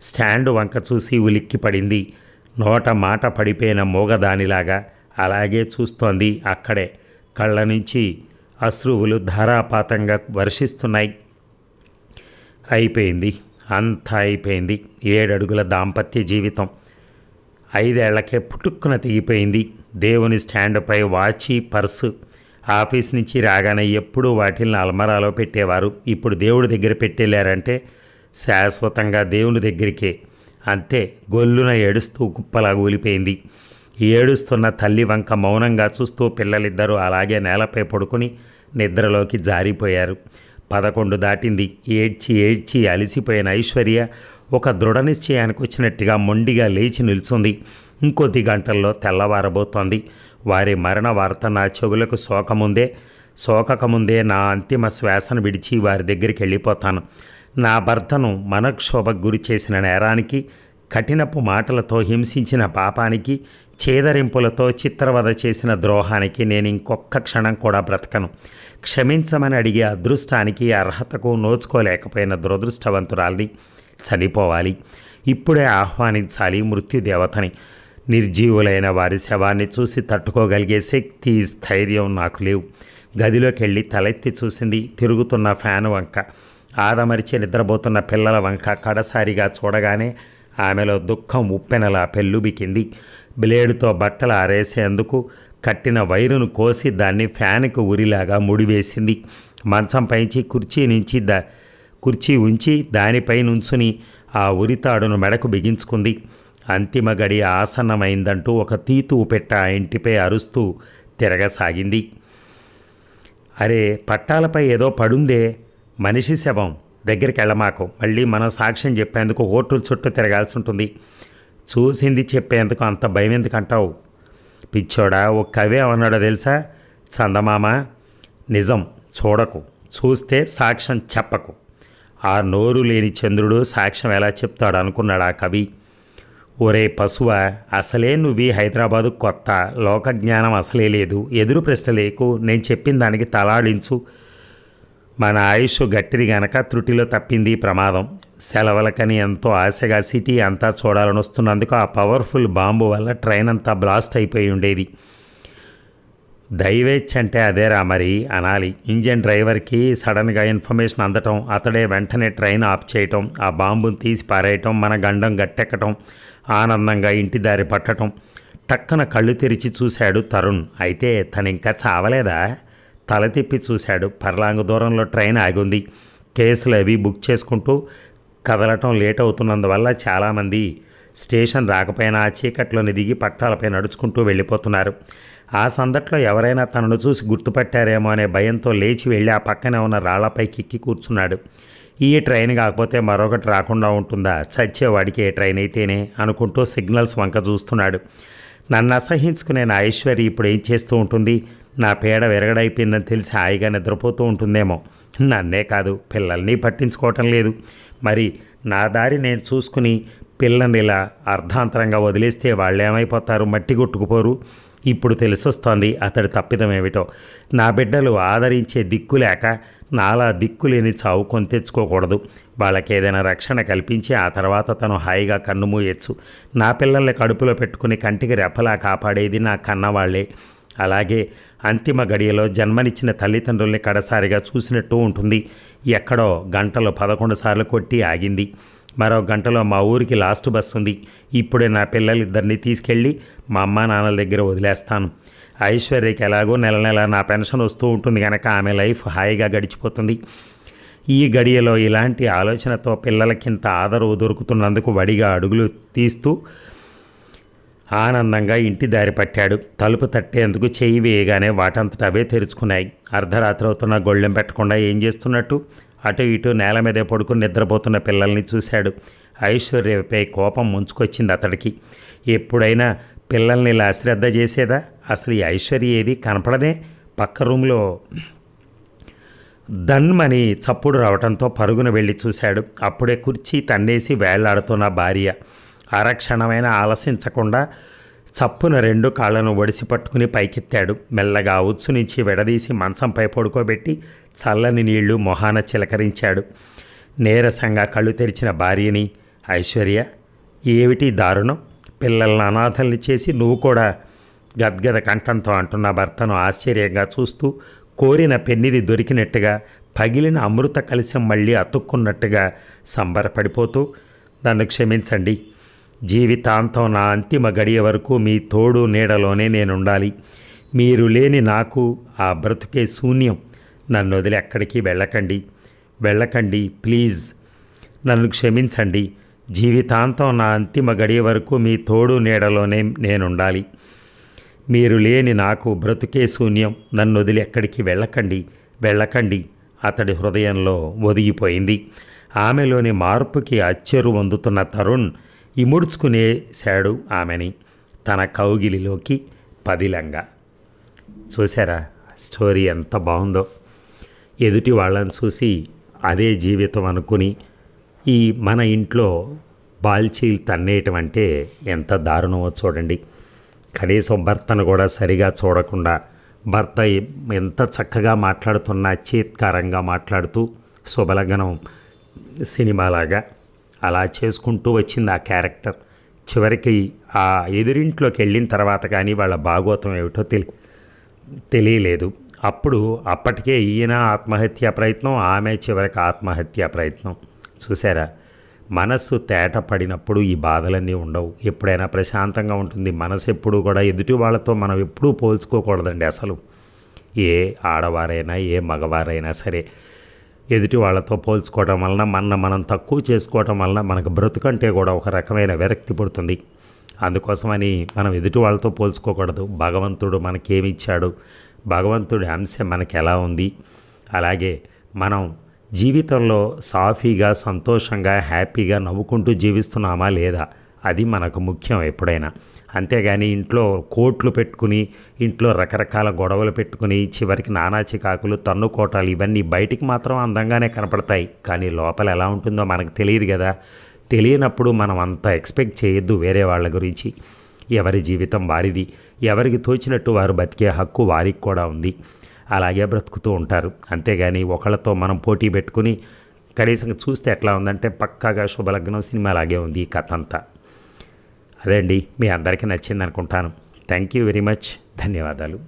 స్టాండ్ వంక చూసి ఉలిక్కిపడింది. నోట మాట పడిపోయిన మూగదానిలాగా అలాగే చూస్తోంది. అక్కడే కళ్ళ నుంచి అశ్రువులు ధారాపాతంగా వర్షిస్తున్నాయి. అయిపోయింది, అంతా అయిపోయింది. 7 అడుగుల దాంపత్య జీవితం 5 ఏళ్లకే పుట్టుక్కున తెగిపోయింది. దేవుని స్టాండ్పై వాచి, పర్సు. ఆఫీస్ నుంచి రాగానే ఎప్పుడూ వాటిల్ని అల్మరాలో పెట్టేవారు. ఇప్పుడు దేవుడి దగ్గర పెట్టేళ్ళారంటే శాశ్వతంగా దేవుని దగ్గరికే. అంతే, గొల్లున ఏడుస్తూ కుప్పలా కూలిపోయింది. ఏడుస్తున్న తల్లి వంక మౌనంగా చూస్తూ పిల్లలిద్దరూ అలాగే నేలపై పడుకుని నిద్రలోకి జారిపోయారు. 11 దాటింది. ఏడ్చి అలిసిపోయిన ఐశ్వర్య ఒక దృఢ నిశ్చయానికి వచ్చినట్టుగా మొండిగా లేచి నిల్చుంది. ఇంకొద్ది గంటల్లో తెల్లవారబోతోంది. వారి మరణ వార్త నా చెవులకు సోకకముందే నా అంతిమ శ్వాసను విడిచి వారి దగ్గరికి వెళ్ళిపోతాను. నా భర్తను మనక్షోభకు గురి చేసిన నేరానికి, కఠినపు మాటలతో హింసించిన పాపానికి, చేదరింపులతో చిత్రవద చేసిన ద్రోహానికి నేను ఇంకొక్క క్షణం కూడా బ్రతకను. క్షమించమని అడిగే అదృష్టానికి, అర్హతకు నోచుకోలేకపోయిన దురదృష్టవంతురాల్ని. చనిపోవాలి. ఇప్పుడే ఆహ్వానించాలి మృత్యుదేవతని. నిర్జీవులైన వారి శవాన్ని చూసి తట్టుకోగలిగే శక్తి, స్థైర్యం నాకు లేవు. గదిలోకి వెళ్ళి తలెత్తి చూసింది. తిరుగుతున్న ఫ్యాను వంక, ఆదమరిచి నిద్రపోతున్న పిల్లల వంక కడసారిగా చూడగానే ఆమెలో దుఃఖం ఉప్పెనలా పెళ్ళుబికింది. బ్లేడుతో బట్టలు ఆరేసేందుకు కట్టిన వైరును కోసి దాన్ని ఫ్యాన్కు ఉరిలాగా ముడివేసింది. మంచం పైంచి కుర్చీ ఉంచి దానిపై నుంచుని ఆ ఉరితాడును మెడకు బిగించుకుంది. అంతిమ గడి ఆసన్నమైందంటూ ఒక తీతువు పెట్ట ఆ ఇంటిపై అరుస్తూ తిరగసాగింది. అరే, పట్టాలపై ఏదో పడుందే, మనిషి శవం, దగ్గరికి వెళ్ళమాకు. మళ్ళీ మనం సాక్ష్యం చెప్పేందుకు కోర్టుల చుట్టూ తిరగాల్సి ఉంటుంది. చూసింది చెప్పేందుకు అంత భయం ఎందుకంటావు? పిచ్చోడా, ఓ కవి ఏమన్నాడో తెలుసా? చందమామ, నిజం చూడకు, చూస్తే సాక్ష్యం చెప్పకు. ఆ నోరు లేని చంద్రుడు సాక్ష్యం ఎలా చెప్తాడు అనుకున్నాడు ఆ కవి. ఒరే పశువ, అసలే నువ్వు హైదరాబాదు కొత్త, లోకజ్ఞానం అసలే లేదు. ఎదురు ప్రశ్న లేకు, నేను చెప్పిన దానికి తలాడించు. మన ఆయుష్ గట్టిది గనక త్రుటిలో తప్పింది ప్రమాదం. సెలవులకని ఎంతో ఆశగా సిటీ అంతా చూడాలని వస్తున్నందుకు ఆ పవర్ఫుల్ బాంబు వల్ల ట్రైన్ అంతా బ్లాస్ట్ అయిపోయి ఉండేది. దైవేచ్ఛ అంటే అదేరా మరి అనాలి. ఇంజన్ డ్రైవర్కి సడన్గా ఇన్ఫర్మేషన్ అందటం, అతడే వెంటనే ట్రైన్ ఆఫ్ చేయటం, ఆ బాంబును తీసి పారేయటం, మన గండం గట్టెక్కటం, ఆనందంగా ఇంటి దారి పట్టడం. టక్కన కళ్ళు తెరిచి చూశాడు తరుణ్. అయితే తను ఇంకా చావలేదా? తల తిప్పి చూశాడు. పర్లాంగు దూరంలో ట్రైన్ ఆగింది. కేసులు అవి బుక్ చేసుకుంటూ కదలటం లేట్ అవుతున్నందువల్ల చాలామంది స్టేషన్ రాకపోయినా ఆ చీకట్లోని దిగి పట్టాలపై నడుచుకుంటూ వెళ్ళిపోతున్నారు. ఆ సందట్లో ఎవరైనా తనను చూసి గుర్తుపట్టారేమో అనే భయంతో లేచి వెళ్ళి ఆ పక్కనే ఉన్న రాళ్లపైకి ఎక్కి కూర్చున్నాడు. ఈ ట్రైన్ కాకపోతే మరొకటి రాకుండా ఉంటుందా? చచ్చేవాడికి ఏ ట్రైన్ అయితేనే అనుకుంటూ సిగ్నల్స్ వంక చూస్తున్నాడు. నన్ను అసహించుకునే నా ఐశ్వర్య ఇప్పుడు ఏం చేస్తూ ఉంటుంది? నా పేడ విరగడైపోయిందని తెలిసి హాయిగా నిద్రపోతూ ఉంటుందేమో. నన్నే కాదు, పిల్లల్ని పట్టించుకోవటం లేదు. మరి నా దారి నేను చూసుకుని పిల్లల్ని ఇలా అర్ధాంతరంగా వదిలేస్తే వాళ్ళు ఏమైపోతారు? మట్టి కొట్టుకుపోరు. ఇప్పుడు తెలిసొస్తోంది అతడి తప్పిదం ఏమిటో. నా బిడ్డలు ఆదరించే దిక్కు లేక నాలా దిక్కులేని చావు కొని తెచ్చుకోకూడదు. వాళ్ళకి ఏదైనా రక్షణ కల్పించి ఆ తర్వాత తను హాయిగా కన్ను మూయొచ్చు. నా పిల్లల్ని కడుపులో పెట్టుకుని కంటికి రెప్పలా కాపాడేది నా కన్నవాళ్లే. అలాగే అంతిమ గడియలో జన్మనిచ్చిన తల్లిదండ్రుల్ని కడసారిగా చూసినట్టు ఉంటుంది. ఎక్కడో గంటలో 11 సార్లు కొట్టి ఆగింది. మరో గంటలో మా ఊరికి లాస్ట్ బస్సు ఉంది. ఇప్పుడే నా పిల్లలిద్దరినీ తీసుకెళ్ళి మా అమ్మా నాన్నల దగ్గర వదిలేస్తాను. ఐశ్వర్యకి ఎలాగో నెల నెల నా పెన్షన్ వస్తూ ఉంటుంది కనుక ఆమె లైఫ్ హాయిగా గడిచిపోతుంది. ఈ గడియలో ఇలాంటి ఆలోచనతో పిల్లలకింత ఆదరవు దొరుకుతున్నందుకు వడిగా అడుగులు తీస్తూ ఆనందంగా ఇంటి దారి పట్టాడు. తలుపు తట్టేందుకు చెయ్యి వేయగానే వాటంతట అవే తెరుచుకున్నాయి. అర్ధరాత్రి అవుతున్న గొళ్ళెం పెట్టకుండా ఏం చేస్తున్నట్టు అటు ఇటు నేల మీదే పడుకుని నిద్రపోతున్న పిల్లల్ని చూశాడు. ఐశ్వర్యపై కోపం ముంచుకొచ్చింది అతడికి. ఎప్పుడైనా పిల్లల్ని ఇలా అశ్రద్ధ చేసేదా? అసలు ఈ ఐశ్వర్య ఏది కనపడదే. పక్క రూమ్లో దన్మని చప్పుడు రావడంతో పరుగున వెళ్ళి చూశాడు. అప్పుడే కుర్చీ తన్నేసి వేళ్లాడుతున్న భార్య. అరక్షణమైన ఆలసించకుండా చప్పున 2 కాళ్లను ఒడిసి పట్టుకుని పైకెత్తాడు. మెల్లగా ఉచ్చు నుంచి విడదీసి మంచంపై పడుకోబెట్టి చల్లని నీళ్లు మొహాన చిలకరించాడు. నీరసంగా కళ్ళు తెరిచిన భార్యని, ఐశ్వర్య, ఏమిటి దారుణం? పిల్లలను అనాథల్ని చేసి నువ్వు కూడా గద్గద కంఠంతో అంటున్న భర్తను ఆశ్చర్యంగా చూస్తూ కోరిన పెన్నిది దొరికినట్టుగా, పగిలిన అమృత కలశం మళ్ళీ అతుక్కున్నట్టుగా సంబరపడిపోతూ, నన్ను క్షమించండి. జీవితాంతం నా అంతిమ గడియ వరకు మీ తోడు నీడలోనే నేనుండాలి. మీరు లేని నాకు ఆ బ్రతుకే శూన్యం. నన్ను వదిలి ఎక్కడికి వెళ్ళకండి ప్లీజ్. నన్ను క్షమించండి. జీవితాంతం నా అంతిమ గడియ వరకు మీ తోడు నీడలోనే నేనుండాలి. మీరు లేని నాకు బ్రతుకే శూన్యం. నన్ను వదిలి ఎక్కడికి వెళ్ళకండి. అతడి హృదయంలో ఒదిగిపోయింది. ఆమెలోని మార్పుకి అచ్చెరు పొందుతున్న తరుణ్ ఇముడ్చుకునేశాడు ఆమెని తన కౌగిలిలోకి పదిలంగా. చూసారా స్టోరీ ఎంత బాగుందో. ఎదుటి వాళ్ళని చూసి అదే జీవితం అనుకుని ఈ మన ఇంట్లో బాల్చీలు తన్నేయటం అంటే ఎంత దారుణమో చూడండి. కనీసం భర్తను కూడా సరిగా చూడకుండా భర్త ఎంత చక్కగా మాట్లాడుతున్నా చీత్కారంగా మాట్లాడుతూ శుభలగ్నం సినిమాలాగా అలా చేసుకుంటూ వచ్చింది ఆ క్యారెక్టర్. చివరికి ఆ ఎదురింట్లోకి వెళ్ళిన తర్వాత కానీ వాళ్ళ భాగవతం ఏమిటో తెలియలేదు. అప్పటికే ఈయన ఆత్మహత్యా ప్రయత్నం, ఆమె చివరికి ఆత్మహత్యా ప్రయత్నం. చూసారా, మనస్సు తేట పడినప్పుడు ఈ బాధలన్నీ ఉండవు. ఎప్పుడైనా ప్రశాంతంగా ఉంటుంది మనసు. ఎప్పుడు కూడా ఎదుటి వాళ్ళతో మనం ఎప్పుడూ పోల్చుకోకూడదండి అసలు. ఏ ఆడవారైనా ఏ మగవారైనా సరే ఎదుటి వాళ్ళతో పోల్చుకోవడం వలన మనం తక్కువ చేసుకోవటం వలన మనకు బ్రతుకంటే కూడా ఒక రకమైన విరక్తి పుడుతుంది. అందుకోసమని మనం ఎదుటి వాళ్ళతో పోల్చుకోకూడదు. భగవంతుడు మనకేమిచ్చాడు, భగవంతుడి అంశ మనకి ఎలా ఉంది, అలాగే మనం జీవితంలో సాఫీగా సంతోషంగా హ్యాపీగా నవ్వుకుంటూ జీవిస్తున్నామా లేదా, అది మనకు ముఖ్యం ఎప్పుడైనా. అంతేగాని ఇంట్లో కోట్లు పెట్టుకుని ఇంట్లో రకరకాల గొడవలు పెట్టుకుని చివరికి నానా చికాకులు తన్నుకోటాలు ఇవన్నీ బయటికి మాత్రం అందంగానే కనపడతాయి, కానీ లోపల ఎలా ఉంటుందో మనకు తెలియదు కదా. తెలియనప్పుడు మనం అంత ఎక్స్పెక్ట్ చేయొద్దు వేరే వాళ్ళ గురించి. ఎవరి జీవితం వారిది, ఎవరికి తోచినట్టు వారు బతికే హక్కు వారికి కూడా ఉంది. అలాగే బ్రతుకుతూ ఉంటారు. అంతేగాని ఒకళ్ళతో మనం పోటీ పెట్టుకుని కనీసం చూస్తే ఎట్లా ఉందంటే పక్కాగా శుభలగ్నం సినిమా అలాగే ఉంది ఈ కథ అంతా. అదే అండి, మీ అందరికీ నచ్చింది అనుకుంటాను. Thank you very much. ధన్యవాదాలు.